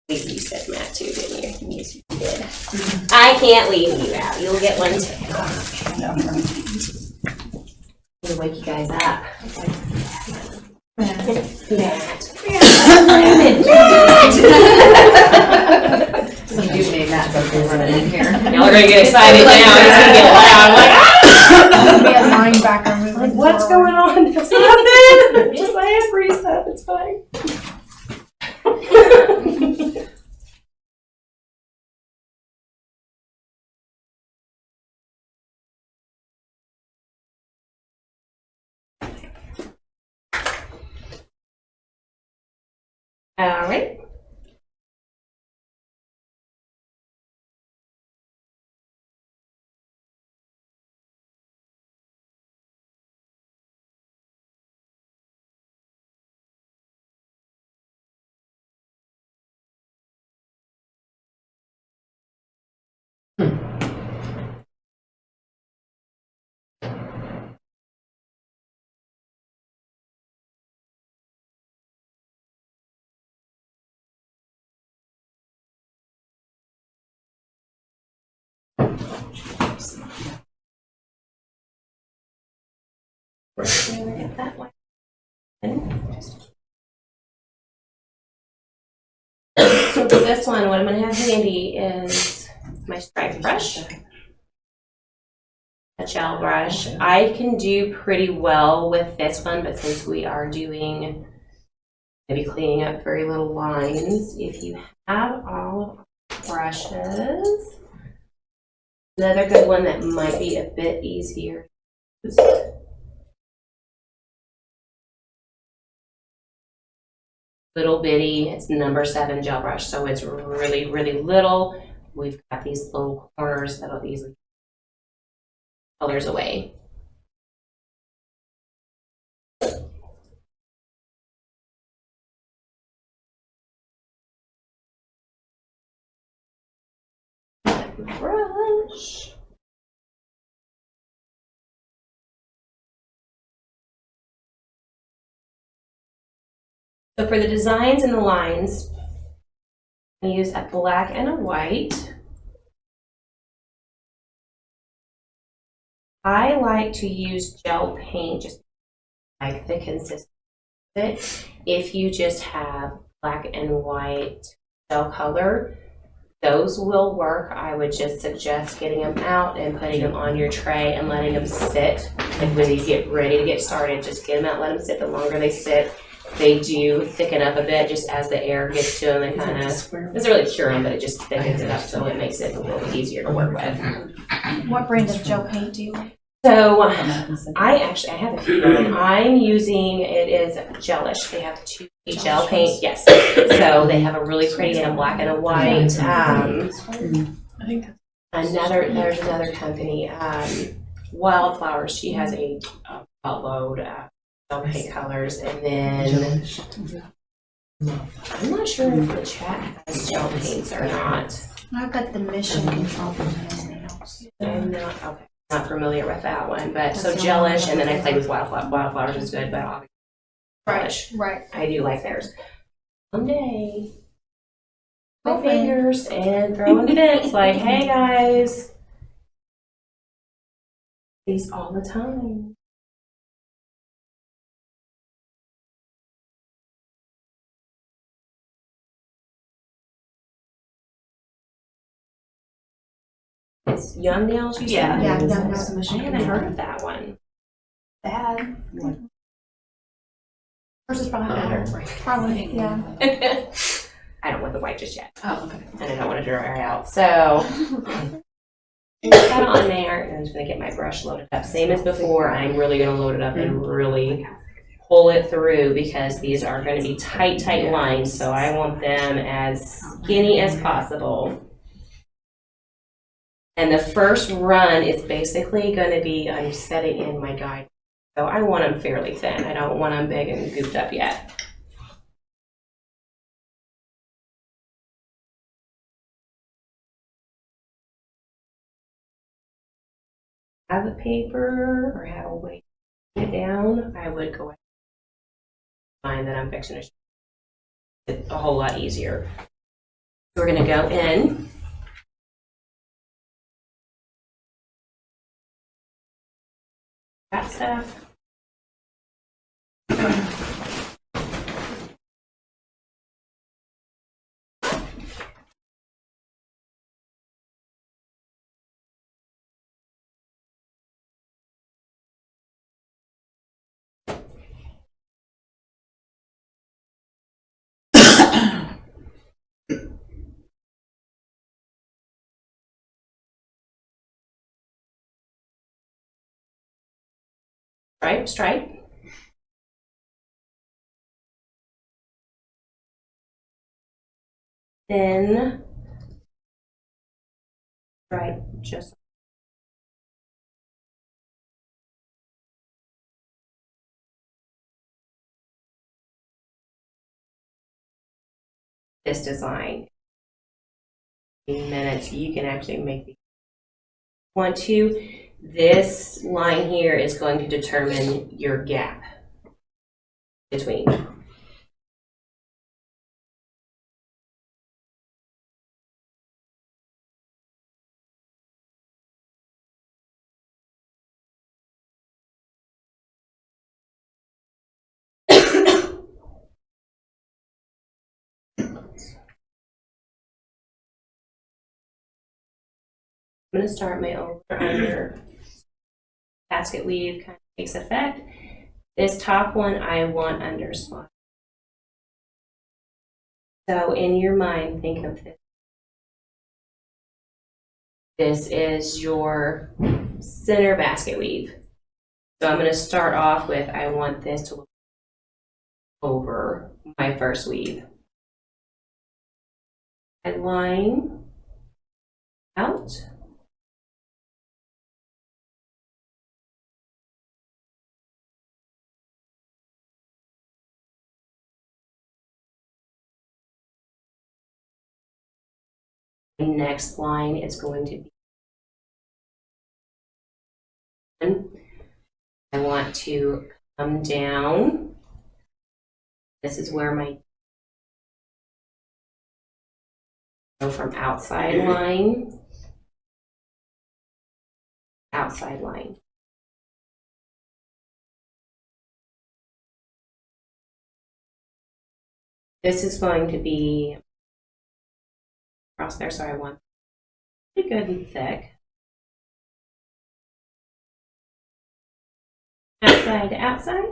A: You said matte too, didn't you? Yes, you did. I can't leave you out. You'll get one too. I'm going to wake you guys up. Matte.
E: Some dude named Matt's up there running in here.
A: Y'all are gonna get excited now. It's gonna get loud. I'm like, ah!
B: We have mine background.
A: Like, what's going on? There's nothing. Just my free stuff. It's fine. All right. Get that one. So for this one, what I'm going to have handy is my stripe brush, a gel brush. I can do pretty well with this one, but since we are doing maybe cleaning up very little lines, if you have all of our brushes, another good one that might be a bit easier is little bitty, it's number 7 gel brush, so it's really, really little. We've got these little corners that'll easily colors away. Brush. So for the designs and the lines, I use a black and a white. I like to use gel paint, just like the consistency of it. If you just have black and white gel color, those will work. I would just suggest getting them out and putting them on your tray and letting them sit. And when you get ready to get started, just get them out, let them sit. The longer they sit, they do thicken up a bit just as the air gets to them and kind of, doesn't really cure them, but it just thickens it up so it makes it a little bit easier to work with.
B: What brand of gel paint do you like?
A: So I have a few of them. I'm using, it is Gelish. They have 2 gel paint, yes. So they have a really pretty and a black and a white.
D: I think
A: There's another company, Wildflowers. She has a boatload of gel paint colors, and then I'm not sure if the chat has gel paints or not.
B: I've got the Mission Control from nails.
A: I'm not familiar with that one, but so Gelish, and then I played with Wildflowers is good, but obviously Gelish,
B: Right.
A: I do like theirs. Someday, my
B: Okay.
A: fingers and throw in the bits like, hey guys, these all the time. It's Young Nails, you said?
F: Yeah.
B: Yeah, Young Nails.
A: I haven't heard of that one.
F: Bad.
B: Hers is probably better. Probably, yeah.
A: I don't want the white just yet,
F: Oh, okay.
A: and I don't want to dry out. So put that on there, and I'm just gonna get my brush loaded up. Same as before, I'm really gonna load it up and really pull it through because these are gonna be tight, tight lines. So I want them as skinny as possible. And the first run is basically gonna be, I'm setting in my guide. So I want them fairly thin. I don't want them big and gooped up yet. Have the paper or have a way to get it down, I would go ahead and find that I'm fixing it. It's a whole lot easier. We're gonna go in. That stuff. Stripe, stripe. thin stripe just this design. In minutes, you can actually make the want to. This line here is going to determine your gap between. I'm going to start my over under basket weave kind of takes effect. This top one I want under spot. So in your mind, think of this. This is your center basket weave. So I'm going to start off with, I want this to look over my first weave. I line out. The next line is going to be, I want to come down. This is where my, go from outside line, outside line. This is going to be across there, so I want pretty good and thick. Outside to outside.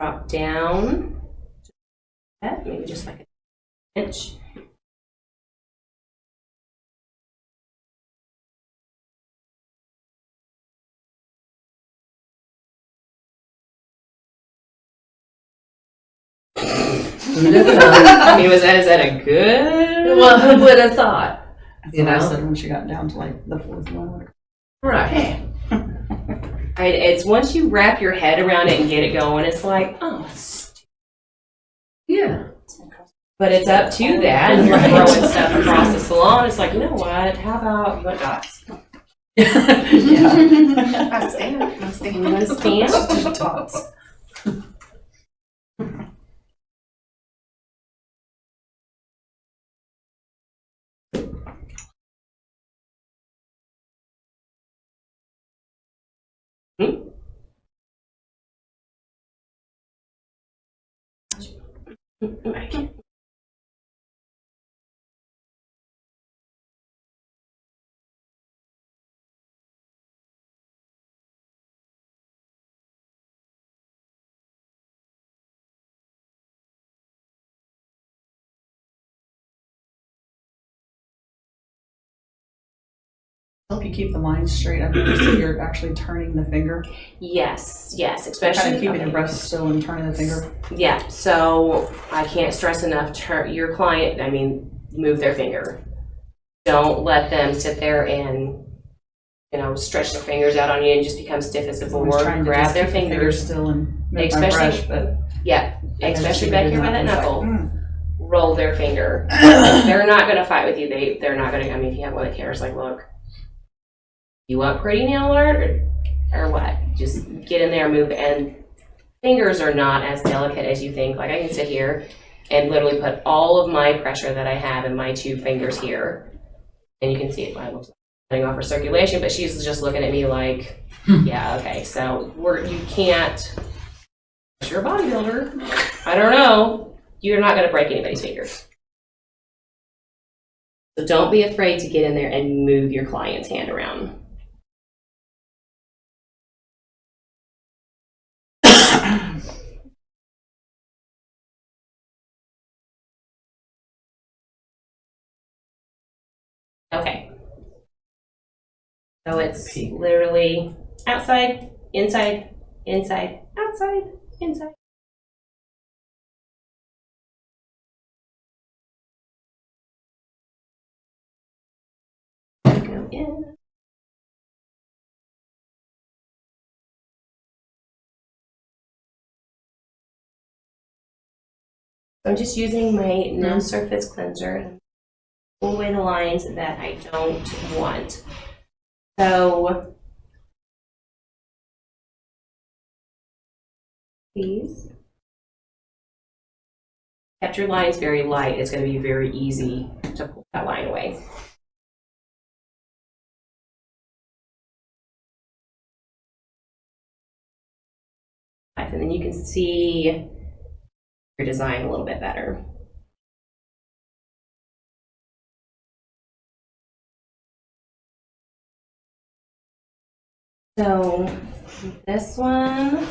A: Drop down, maybe just like an inch. I mean, is that a good?
D: Well, who would have thought?
F: You know, I said when she got down to like the fourth one.
D: Right.
A: It's once you wrap your head around it and get it going, it's like, oh,
D: Yeah.
A: but it's up to that. And you're throwing stuff across the salon. It's like, you know what? How about what dots?
D: Yeah.
B: I stand. I stand.
A: You want to stand?
D: Just dots.
F: Help you keep the lines straight. I've noticed that you're actually turning the finger.
A: Yes,
F: Kind
A: especially
F: of keeping your breath still and turning the finger.
A: Yeah, so I can't stress enough, your client, move their finger. Don't let them sit there and, stretch their fingers out on you and just become stiff as a
F: I was
A: board.
F: trying to
A: Grab
F: just
A: their
F: keep the
A: fingers,
F: still and make my
A: Especially-
F: brush, but
A: yeah, especially back here by that knuckle.
F: Mm.
A: Roll their finger. They're not gonna fight with you. They're not gonna, if you have one that cares, like, look, you want pretty nail art or what? Just get in there, move, and fingers are not as delicate as you think. Like, I can sit here and literally put all of my pressure that I have in my two fingers here, and you can see it by letting off her circulation, but she's just looking at me like, yeah, okay, so you can't, you're a bodybuilder, I don't know, you're not gonna break anybody's fingers. So don't be afraid to get in there and move your client's hand around. Okay. So it's literally outside, inside, inside, outside, inside. go in. I'm just using my no surface cleanser to pull away the lines that I don't want. So these. Kept your lines very light, it's going to be very easy to pull that line away. And then you can see your design a little bit better. So this one,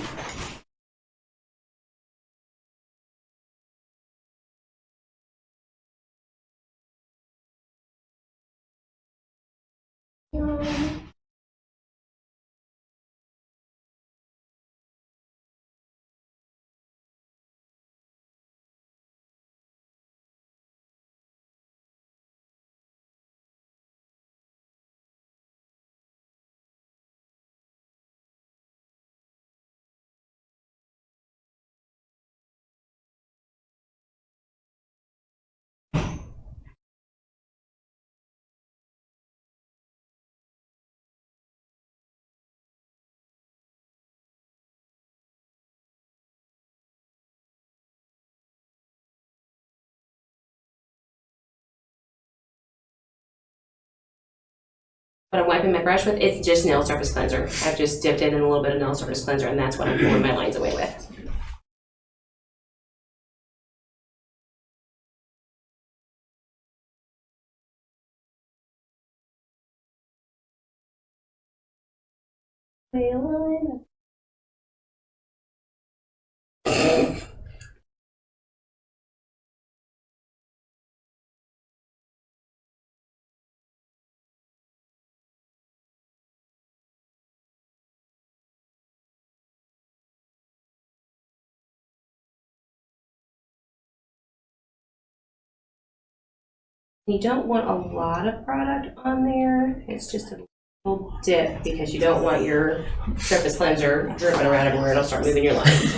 A: what I'm wiping my brush with, it's just nail surface cleanser. I've just dipped it in a little bit of nail surface cleanser, and that's what I'm pulling my lines away with. You don't want a lot of product on there. It's just a little dip because you don't want your surface cleanser dripping around everywhere. It'll start moving your lines.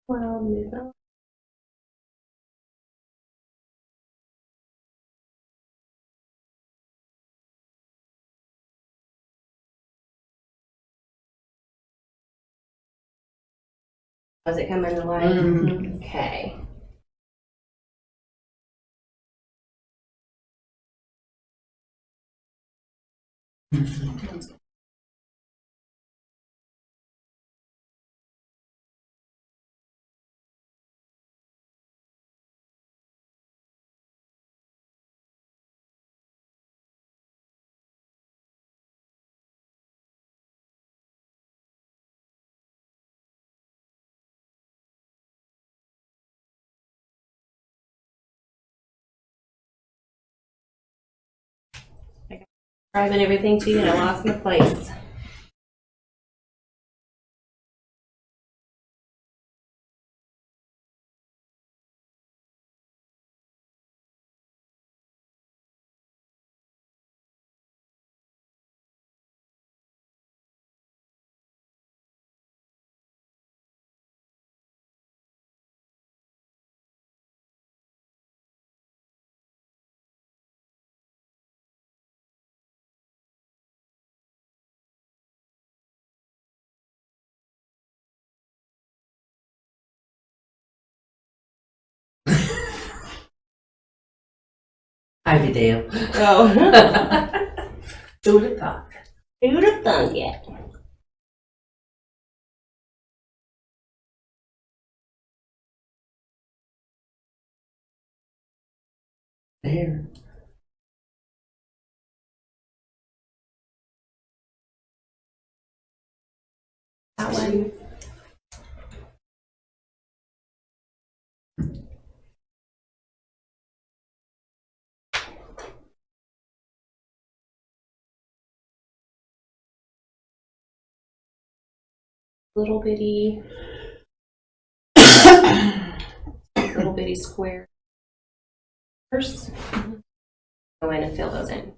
A: Well, move on. Does it come into light? Okay. Driving everything to you and I lost my place.
D: Ivy Dale.
A: Oh.
D: Who would have thought?
A: Who'd have thunk it?
D: There.
B: That one.
A: Little bitty square. First, go in and fill those in.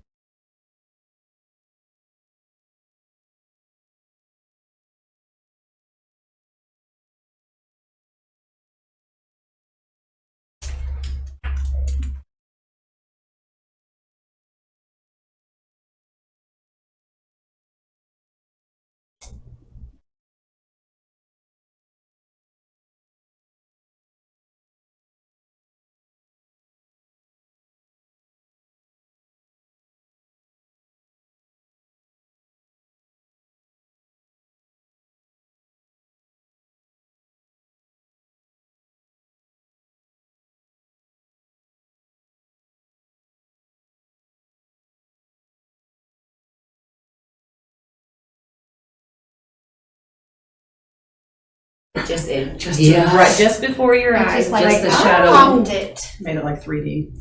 A: Just
D: Yeah.
A: right just before your
B: It's
A: eyes.
B: just like,
D: just the
B: I
D: shadow.
B: loved it.
F: Made it like 3D.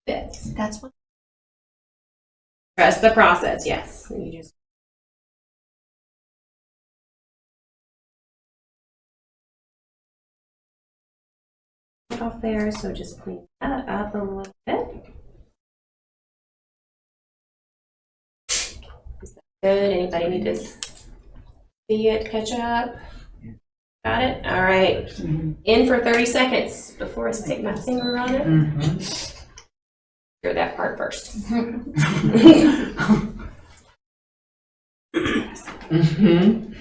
A: Fits.
B: That's what.
A: Trust the process, yes. You just off there, so just clean that up a little bit. Is that good? Anybody need to see it catch up? Got it? All right. In for 30 seconds before I stick my finger on it.
D: Mm-hmm.
A: Hear that part first.
D: Mm-hmm.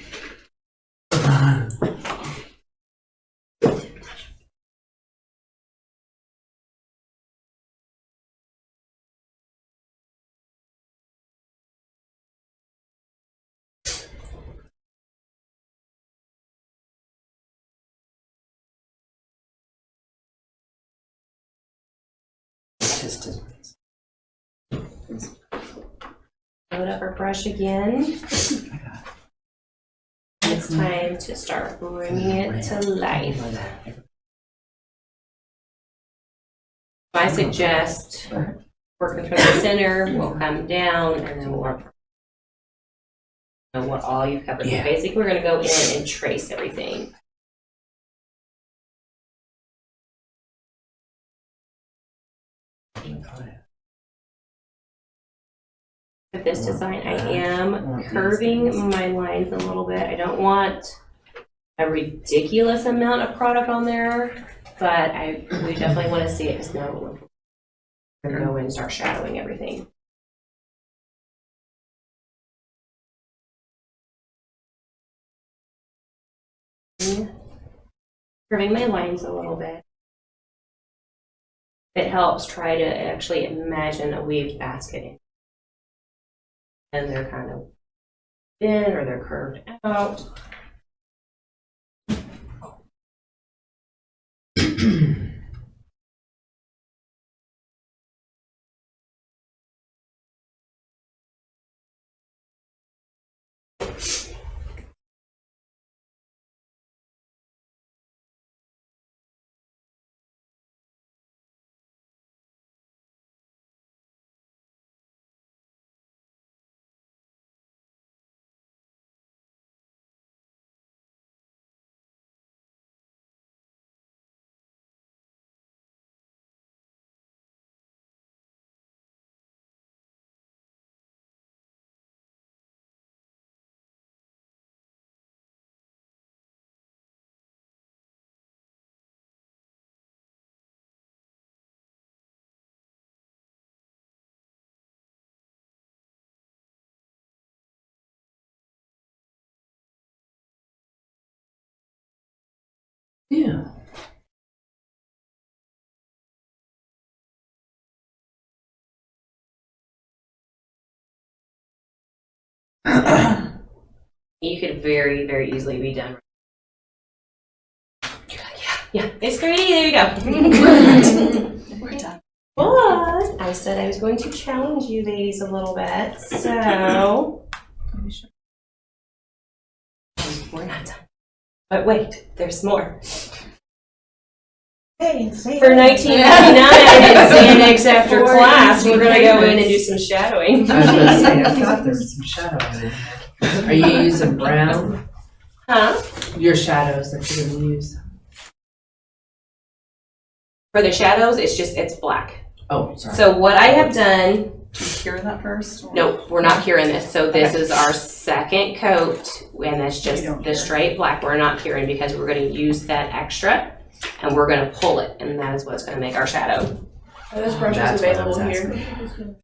A: Load up our brush again. It's time to start bringing it to life. I suggest working from the center, we'll come down, and then we'll work on what all you covered.
D: Yeah.
A: Basically, we're going to go in and trace everything. With this design, I am curving my lines a little bit. I don't want a ridiculous amount of product on there, but we definitely want to see it because now we're going to go in and start shadowing everything. Curving my lines a little bit. It helps try to actually imagine a weaved basket. And they're kind of thin or they're curved out.
D: Yeah.
A: You could very, very easily be done. You're like, yeah, it's 3D, there you go.
F: We're done.
A: But I said I was going to challenge you ladies a little bit, so we're not done. But wait, there's more. For $19.99 at Xanax after class, we're gonna go in and do some shadowing.
D: I was gonna say, I thought there was some shadowing in here. Are you using brown?
A: Huh?
D: Your shadows that you're gonna use?
A: For the shadows, it's black.
D: Oh, sorry.
A: So what I have done,
F: Cure that first? or-
A: nope, we're not curing this. So this is our second coat, and that's just
F: You don't
A: the
F: cure.
A: straight black. We're not curing because we're gonna use that extra, and we're gonna pull it, and that is what's gonna make our shadow.
E: Are those brushes
D: That's what I was
E: available here?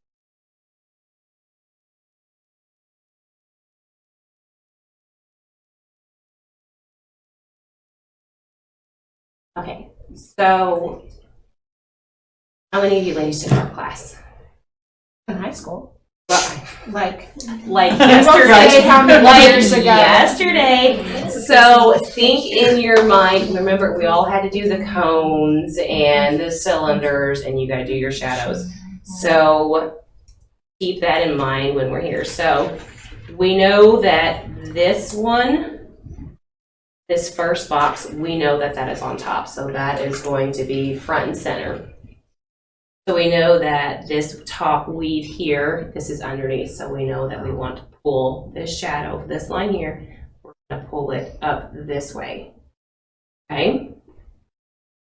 A: Okay, so how many of you ladies took art class?
B: In high school.
A: Well,
B: Like,
A: like
B: I won't say
A: yesterday.
B: how many
A: Like
B: years ago.
A: yesterday. So think in your mind, remember we all had to do the cones and the cylinders and you gotta do your shadows. So keep that in mind when we're here. So we know that this one, this first box, we know that that is on top. So that is going to be front and center. So we know that this top weave here, this is underneath, so we know that we want to pull this shadow, this line here, we're gonna pull it up this way, okay?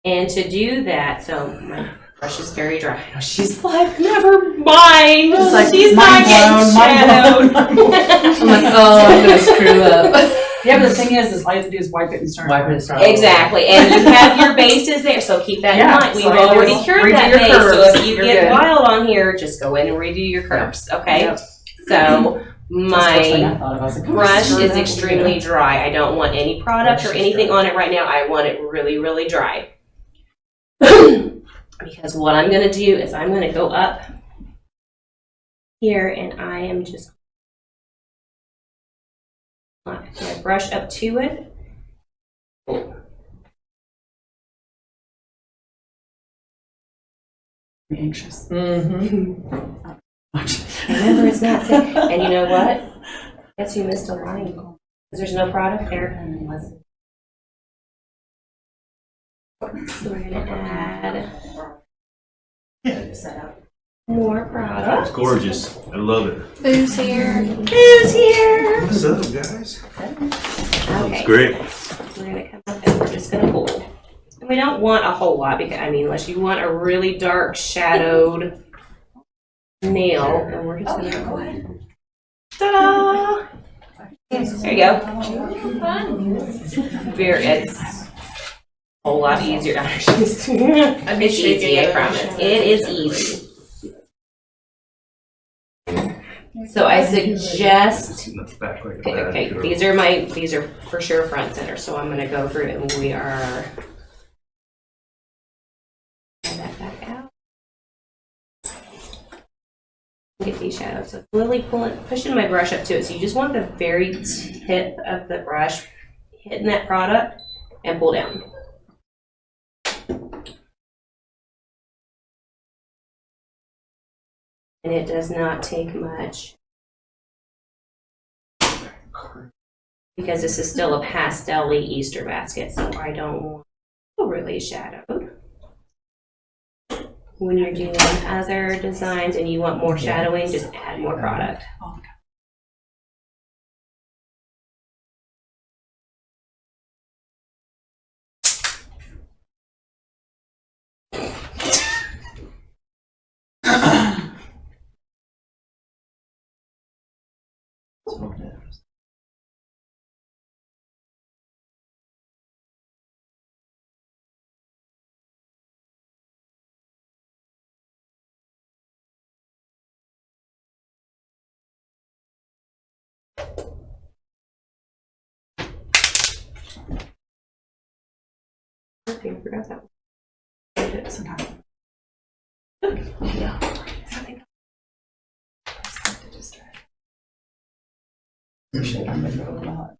A: And to do that, so my brush is very dry. I know she's like, never mind,
F: It's like,
A: she's not
F: mind
A: getting
F: blown,
A: shadowed.
F: mind blown.
D: I'm like, oh, I'm gonna screw up.
F: Yeah, but the thing is all you have to do is wipe it and start.
D: Wipe it and start.
A: Exactly, and you have your bases there, so keep that in
F: Yeah,
A: mind. We've
F: so I
A: already
F: just
A: cured
F: redo
A: that
F: your
A: base, so
F: curves.
A: if you
F: You're
A: get
F: good.
A: wild on here, just go in and redo your curves, okay?
F: Yep.
A: So
F: That's the first thing I
A: my
F: thought of. I was like,
A: brush
F: screw
A: is
F: that.
A: extremely dry. I don't want any product or anything on it right now. I want it really, really dry. Because what I'm gonna do is I'm gonna go up here and I am just gonna brush up to it.
F: I'm anxious.
D: Mm-hmm.
A: Remember, it's not safe. And you know what? Guess you missed a line. Because there's no product there. So we're gonna add more product.
G: It's gorgeous. I love it.
B: who's here?
A: Who's here?
G: What's up, guys?
A: Okay.
G: It's great.
A: We're gonna come up and we're just gonna pull. And we don't want a whole lot because, I mean, unless you want a really dark shadowed nail, and we're just gonna go ahead. Ta-da! There you go. It's a whole lot easier. It's easy, I promise. It is easy. So I suggest,
G: In the back like a
A: okay,
G: bad
A: these are for sure front center, so I'm gonna go through and we are. Pull that back out. Get these shadows. So really pushing my brush up to it. So you just want the very tip of the brush hitting that product and pull down. And it does not take much because this is still a pastel-y Easter basket, so I don't want overly shadowed. When you're doing other designs and you want more shadowing, just add more product. Okay, I forgot that one.
F: Sometimes.
A: Yeah.
F: Shit, I'm gonna go with that.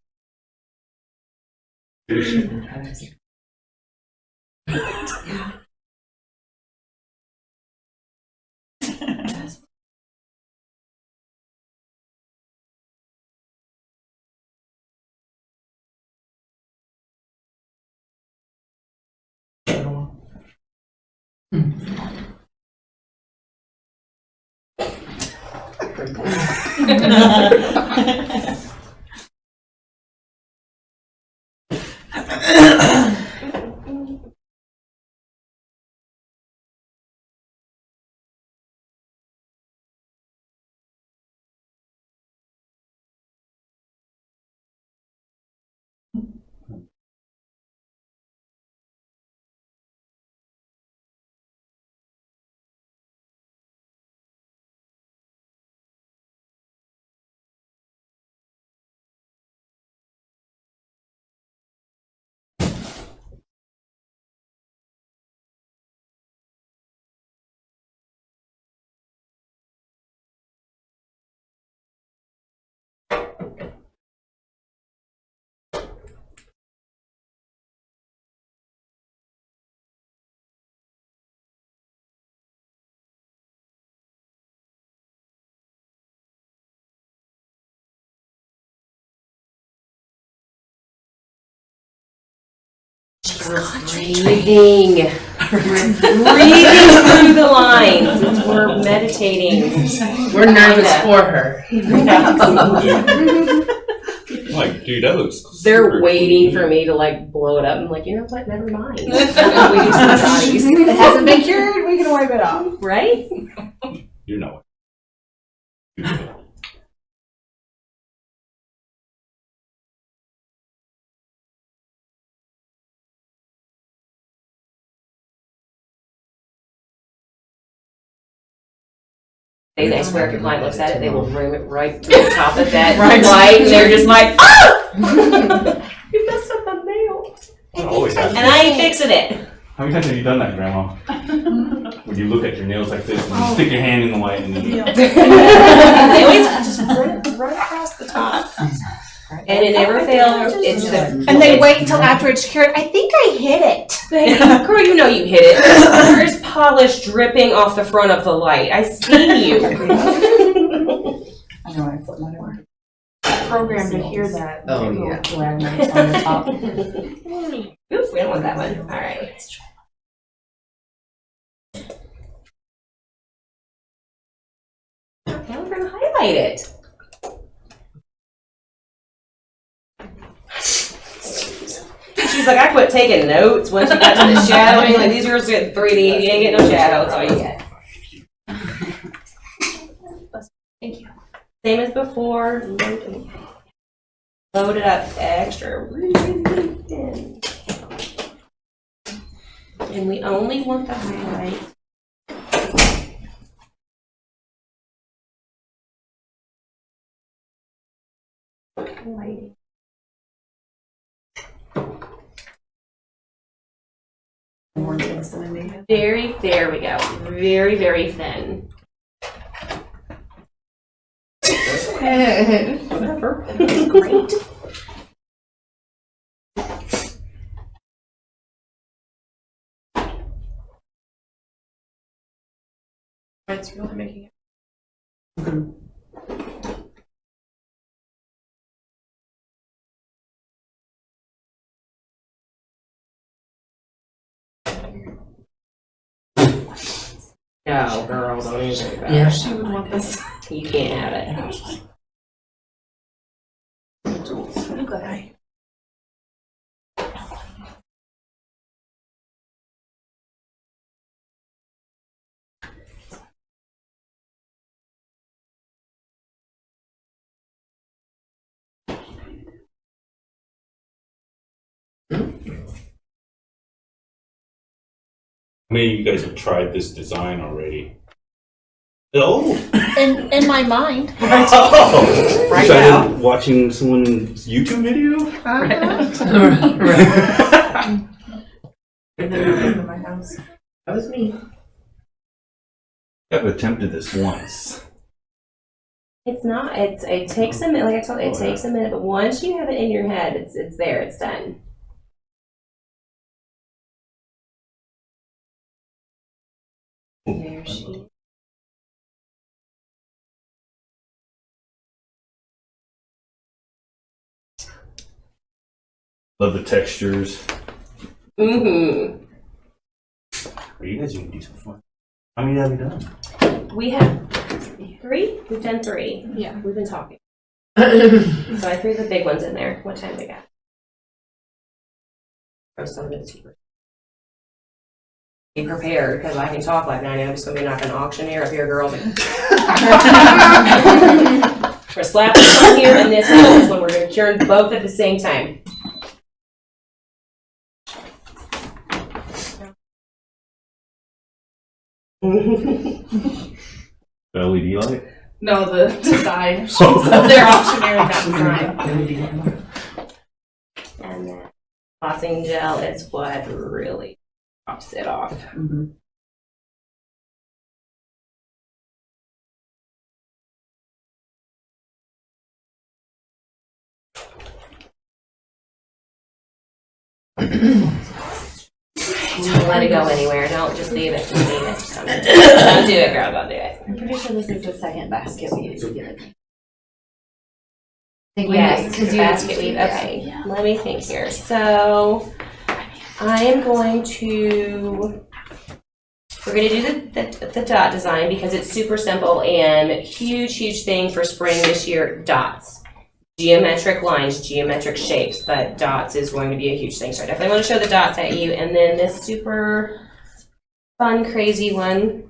A: Breathing. We're breathing through the lines. We're meditating.
D: We're nervous for her.
H: I'm like, dude, that looks
A: They're
H: super
A: waiting
H: cool.
A: for me to like blow it up. I'm like, you know what? Never mind. We do some bodies,
B: It hasn't been cured, we can wipe it off.
A: right?
H: You know it.
A: I swear, if your client looks at it, they will room it right through the top of that light, and they're just like, ah! You messed up my nail.
H: I always ask
A: And I ain't fixing it.
H: how many times have you done that, Grandma? When you look at your nails like this and you stick your hand in the light and then
A: They always just run it right across the top. And it never fails. It's the.
B: And they wait until after it's cured, I think I hit it.
A: Girl, you know you hit it. There's polish dripping off the front of the light. I seen you.
F: I know, I put mine over.
E: Programmed to hear that.
D: Oh, yeah.
E: Glare marks on the top.
A: Oops, we don't want that one. All right. Now we're gonna highlight it. She's like, I quit taking notes once you got to the shadowing. Like, these girls get 3D. You ain't getting no shadow. That's all you get.
B: Thank you.
A: Same as before. Load it up extra. Really thin. And we only want the highlight. Highlighting.
F: More intense than me.
A: Very, there we go. Very, very thin. Whatever. It's great.
E: It's really making it.
A: No, girl, don't even think about
D: Yeah.
A: it.
E: She would want this.
A: You can't have it.
E: Okay.
H: How many of you guys have tried this design already? Oh!
B: In my mind.
H: Oh!
A: Right
H: You started
A: now.
H: watching someone's YouTube video?
E: And then we came to my house.
D: That was me.
H: I've attempted this once.
A: It's not, it takes a minute, like I told you, it takes a minute, but once you have it in your head, it's there, it's done. There she.
H: Love the textures.
A: Mm-hmm.
H: You guys are gonna do some fun. How many have you done?
A: We have 3? We've done 3.
B: Yeah.
A: We've been talking. So I threw the big ones in there. What time we got? Oh, some of it's super. Be prepared, because I can talk like that. I'm just going to be like an auctioneer up here, girls. We're slapping this one here and this one. We're going to turn both at the same time.
H: The LED light?
E: No, the design. She's up there auctioneering that design.
A: And that flossing gel is what really tops it off. Don't let it go anywhere. Don't just leave it. Just leave it. Just don't do it, girl. Don't do it.
E: I'm pretty sure this is the second basket we usually get.
A: Yes, basket weave. Okay, let me think here. So I am going to, we're going to do the dot design because it's super simple and huge thing for spring this year, dots. Geometric lines, geometric shapes, but dots is going to be a huge thing. So I definitely want to show the dots at you. And then this super fun, crazy one.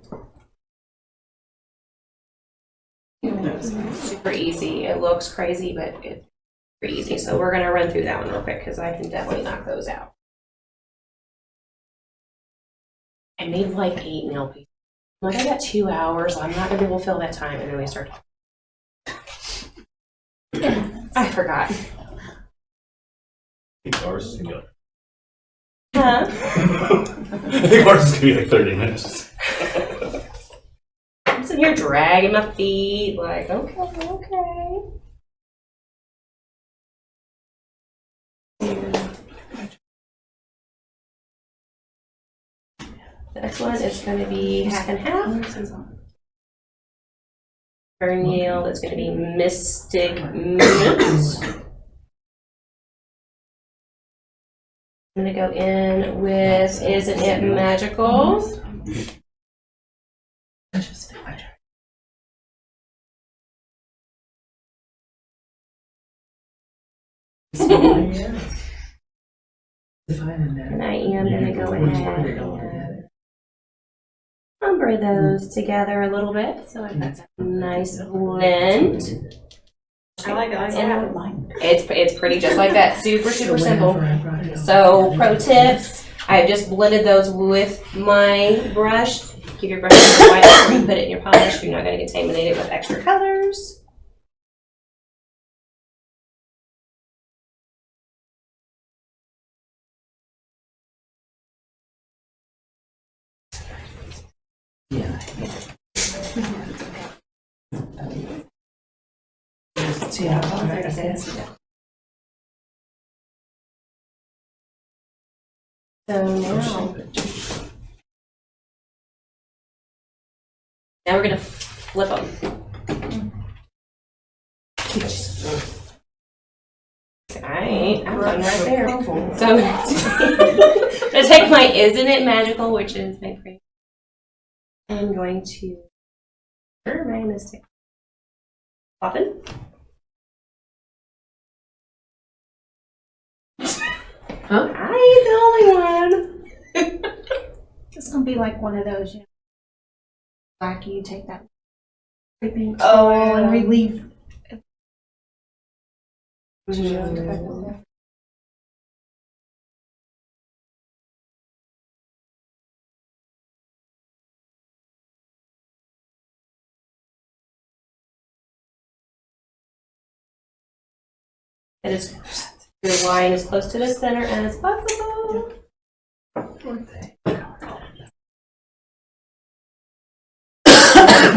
A: Super easy. It looks crazy, but it's pretty easy. So we're going to run through that one real quick because I can definitely knock those out. I made like 8 nail pieces. I'm like, I got 2 hours. I'm not going to be able to fill that time. And then we start. I forgot.
H: I think ours is gonna be
A: Huh?
H: I think ours is gonna be like 30 minutes.
A: I'm sitting here dragging my feet, like, okay. This one is going to be half and half. Our nail is going to be Mystic Minute. I'm going to go in with Isn't It Magical? And I am going to go ahead and umber those together a little bit so I've got that nice blend.
C: I like it. I have mine.
A: It's pretty just like that. Super simple. So pro tips, I've just blended those with my brush. Keep your brush white before you put it in your polish. You're not going to contaminate it with extra colors. So now we're going to flip them. I'm done right there. So I'm going to take my Isn't It Magical, which is my cream. I'm going to, where am I mistake? Poppin'.
D: Huh?
A: I ain't the only one.
B: It's gonna be like one of those, you know, black, you take that creeping
E: Oh,
B: and relieve.
A: It is your line as close to the center as possible.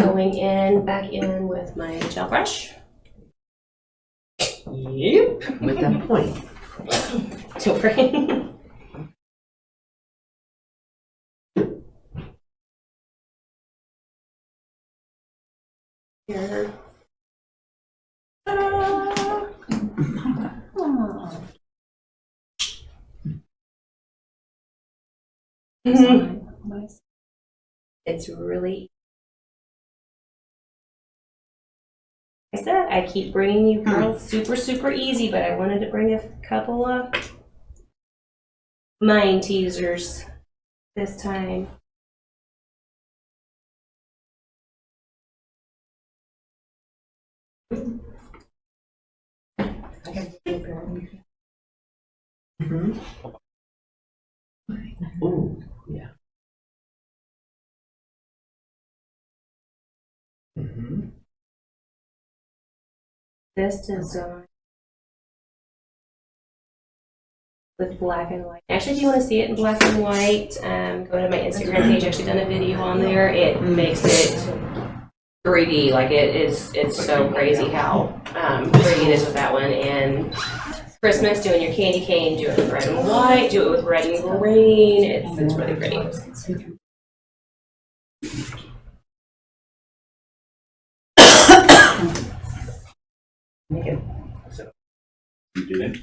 A: Going in, back in with with my gel brush.
D: Yep, with that point.
A: Don't worry. Here. Ta-da! It's really, like I said, I keep bringing you girls super, super easy, but I wanted to bring a couple of mind teasers this time.
D: Mm-hmm. Oh, yeah. Mm-hmm.
A: This design with black and white. Actually, if you want to see it in black and white, go to my Instagram page. I've actually done a video on there. It makes it 3D. Like it's so crazy how pretty it is with that one. And Christmas, doing your candy cane, do it with red and white, do it with red and green. It's really pretty.
H: You didn't?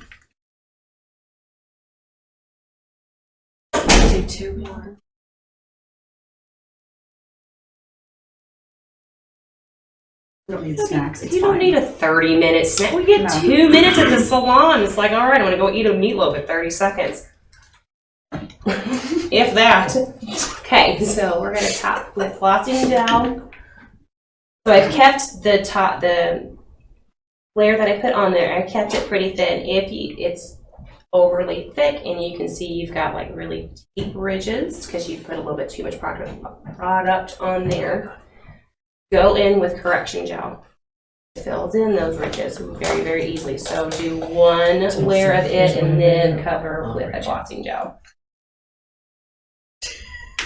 F: Do 2 more. We don't need snacks, it's
A: You don't
F: fine.
A: need a 30-minute snack. We get 2 minutes at the salon. It's like, all right, I'm gonna go eat a meatloaf in 30 seconds. If that. Okay, so we're gonna top with glossing gel. So I've kept the layer that I put on there, I kept it pretty thin. If it's overly thick and you can see you've got like really deep ridges because you've put a little bit too much product on there, go in with correction gel. It fills in those ridges very, very easily. So do one layer of it and then cover with a glossing gel.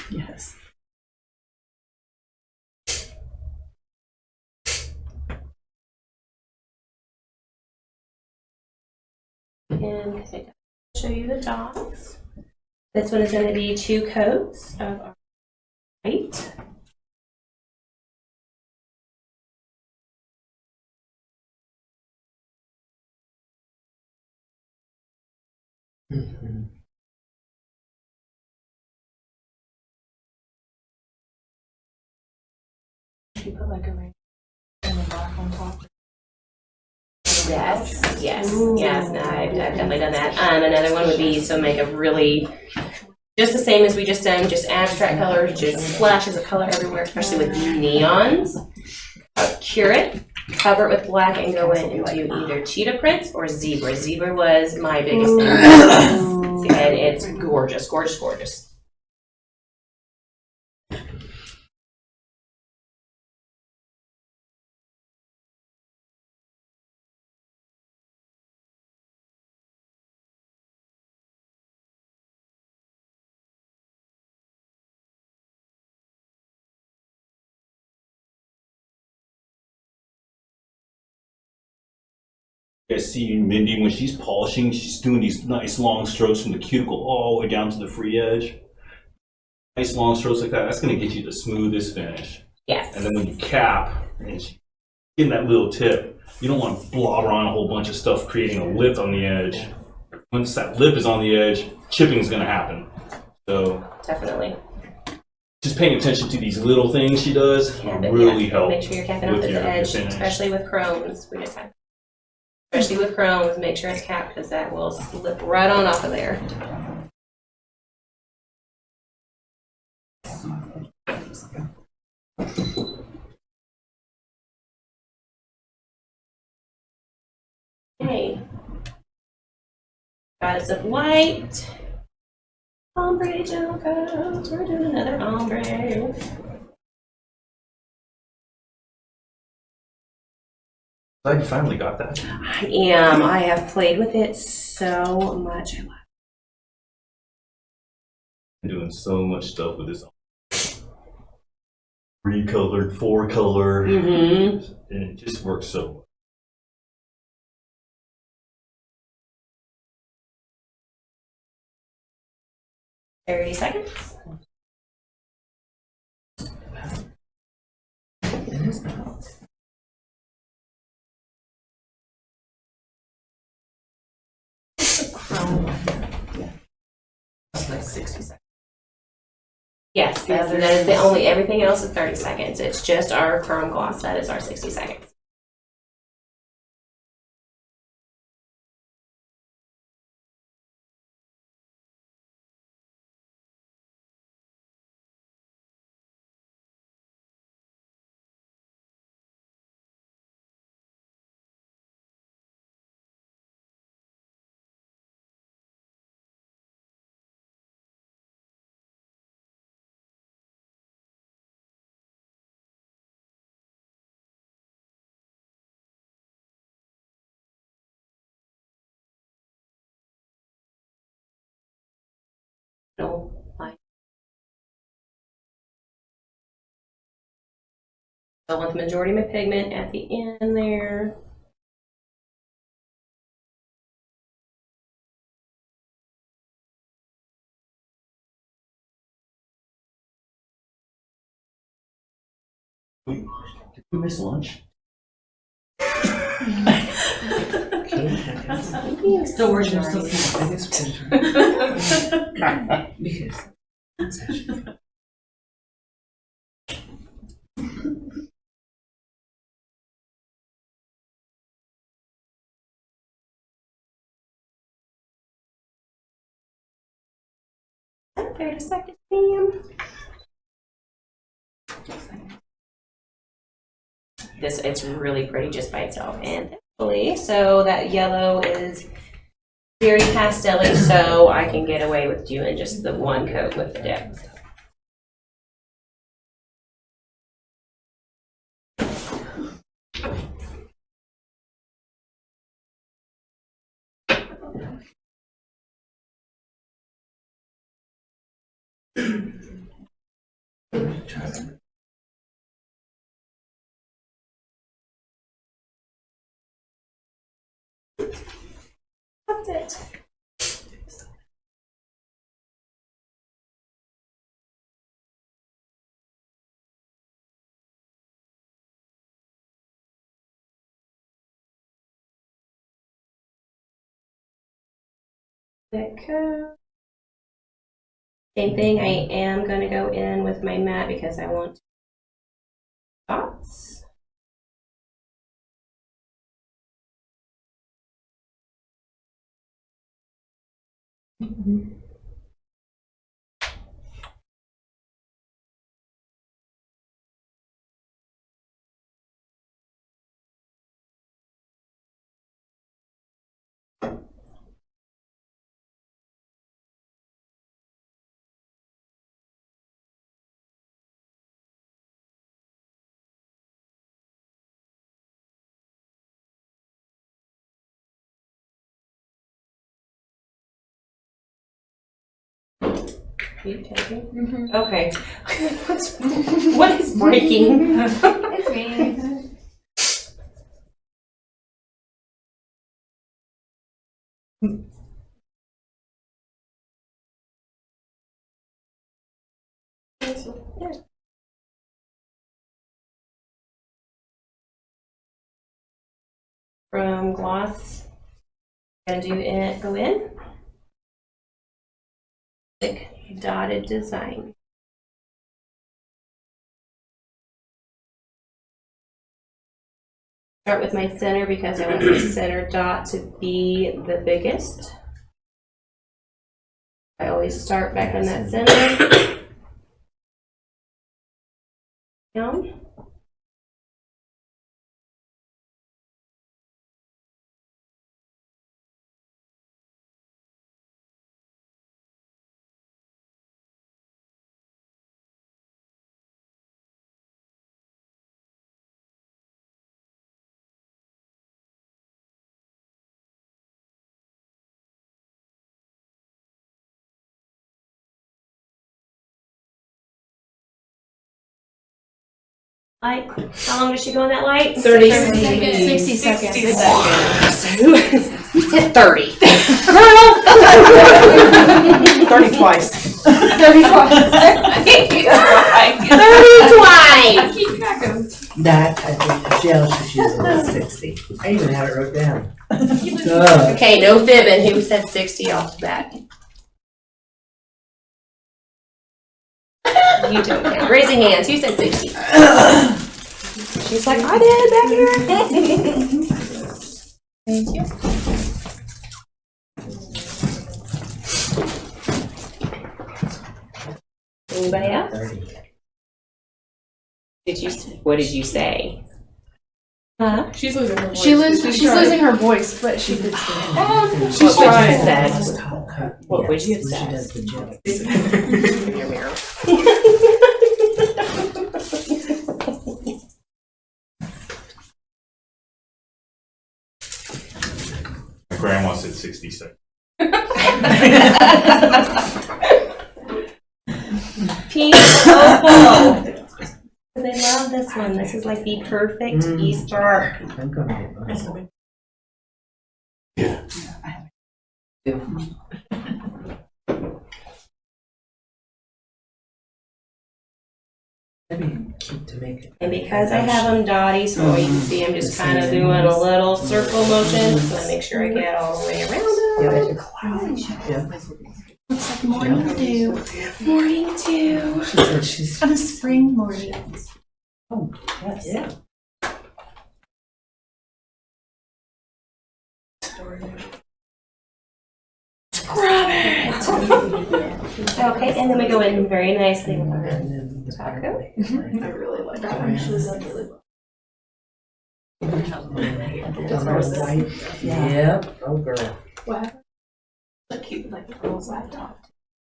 F: Yes.
A: And I'll show you the dots. This one is going to be 2 coats of our white.
D: Mm-hmm.
E: You put like a ring and a black on top.
A: Yes, yes, yes. No, I've definitely done that. Another one would be make a really, just the same as we just done, just abstract colors, just splashes of color everywhere, especially with neons. Cure it, cover it with black, and go in and do either cheetah prints or zebra. Zebra was my biggest thing. And it's gorgeous, gorgeous, gorgeous.
H: You guys see Mindy when she's polishing, she's doing these nice long strokes from the cuticle all the way down to the free edge. Nice long strokes like that, that's gonna get you the smoothest finish.
A: Yes.
H: And then when you cap, and she's getting that little tip, you don't want to blobber on a whole bunch of stuff creating a lip on the edge. Once that lip is on the edge, chipping is gonna happen. So
A: Definitely.
H: just paying attention to these little things she does
A: Yeah, but
H: really
A: yeah,
H: help.
A: Make sure you're capping off
H: with
A: at
H: your
A: the edge,
H: finish.
A: especially with chromes. We just have, especially with chromes, make sure it's capped because that will slip right on off of there. Okay. Got us some white. Ombre gel coats. We're doing another ombre.
H: Glad you finally got that.
A: I am. I have played with it so much.
H: I'm doing so much stuff with this. 3-colored, 4-color,
A: Mm-hmm.
H: and it just works so well.
A: 30 seconds.
D: It is now. It's like 60 seconds.
A: Yes, that is the only, everything else is 30 seconds. It's just our chrome gloss that is our 60 seconds. No, I still want the majority of my pigment at the end there.
H: Did we miss lunch?
D: Still working, still seeing the biggest picture. Because.
A: 30 seconds, ma'am. This, it's really pretty just by itself. And thankfully, so that yellow is very pastel-y, so I can get away with doing just the one coat with the dip. That's it. That coat. Same thing, I am going to go in with my matte because I want dots. You taking?
E: Mm-hmm.
A: Okay. What is breaking?
E: It's me.
A: From gloss, gonna do it, go in. Thick dotted design. Start with my center because I want the center dot to be the biggest. I always start back in that center. Down. light. How long does she go in that light?
E: 30
B: 60 seconds.
E: seconds.
A: You said 30.
F: 30 twice.
A: 30 twice.
D: That, I think, Michelle should use it at 60. I even had it wrote down.
A: Okay, no fibbing. Who said 60 off the bat? You don't count. Raising hands. Who said 60? She's like, I did back here. Thank you. Anybody else?
D: 30.
A: What did you say? Huh?
E: She's losing her voice.
B: She's losing her voice, but she did say
A: She's
E: trying.
A: What would you have
D: When she
A: said?
D: does the joke.
A: Your mirror.
H: My grandma said 66.
A: Pink opal. I love this one. This is like the perfect Easter.
D: I'm gonna get mine.
H: Yeah.
D: Maybe cute to make it.
A: And because I have them dotty, so you can see I'm just kind of doing a little circle motion. So I make sure I get all the way around
D: Yeah,
A: them.
D: like a cloud. Yeah.
B: looks like morning dew
A: Morning dew.
D: She said she's.
B: on a spring morning.
D: Oh, yes. Yeah.
A: Grab it. Okay, and then we go in very nicely with our
D: And then the
A: taco.
E: I really like that one. She was done really well.
D: Yep. Oh, girl.
E: What happened? Look cute, like the girl's laptop.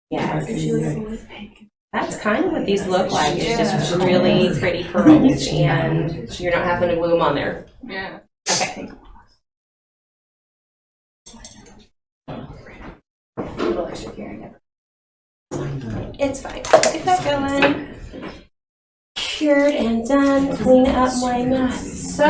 A: Yes.
E: And she was pink.
A: That's kind of what these look like. It's just really pretty pearls, and you're not having to glue them on there.
E: Yeah.
A: Okay.
E: People are actually hearing it.
A: It's fine. Get that going. Cured and done. Clean up my mess. So,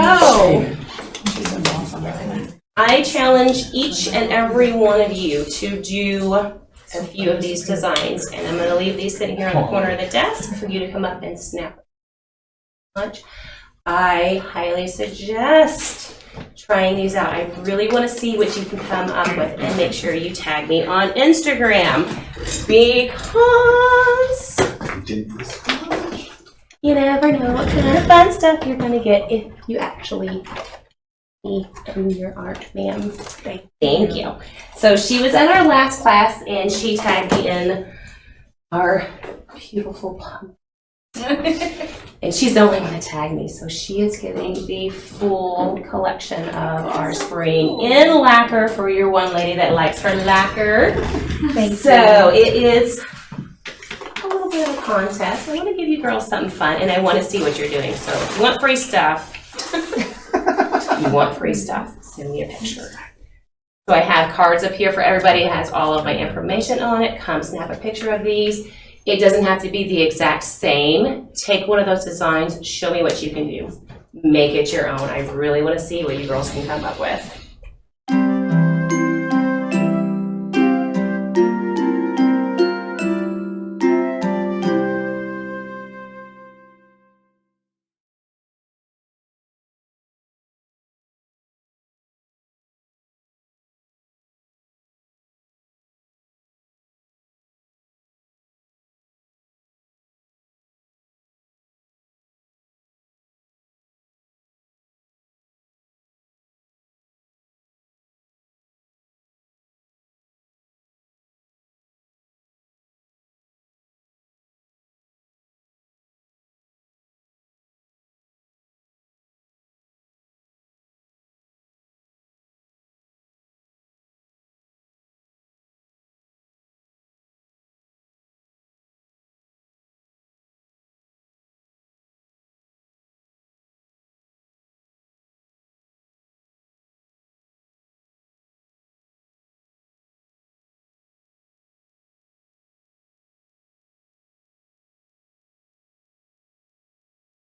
A: I challenge each and every one of you to do a few of these designs, and I'm going to leave these sitting here on the corner of the desk for you to come up and snap. I highly suggest trying these out. I really want to see what you can come up with, and make sure you tag me on Instagram, because you never know what kind of fun stuff you're going to get if you actually be in your art, ma'am. Okay, thank you. So she was in our last class, and she tagged me in our beautiful pumpkin. And she's the only one to tag me, so she is getting the full collection of our spring in lacquer for your one lady that likes her lacquer. So it is a little bit of a contest. I want to give you girls something fun, and I want to see what you're doing. So if you want free stuff, send me a picture. So I have cards up here for everybody. It has all of my information on it. Come snap a picture of these. It doesn't have to be the exact same. Take one of those designs, show me what you can do. Make it your own. I really want to see what you girls can come up with.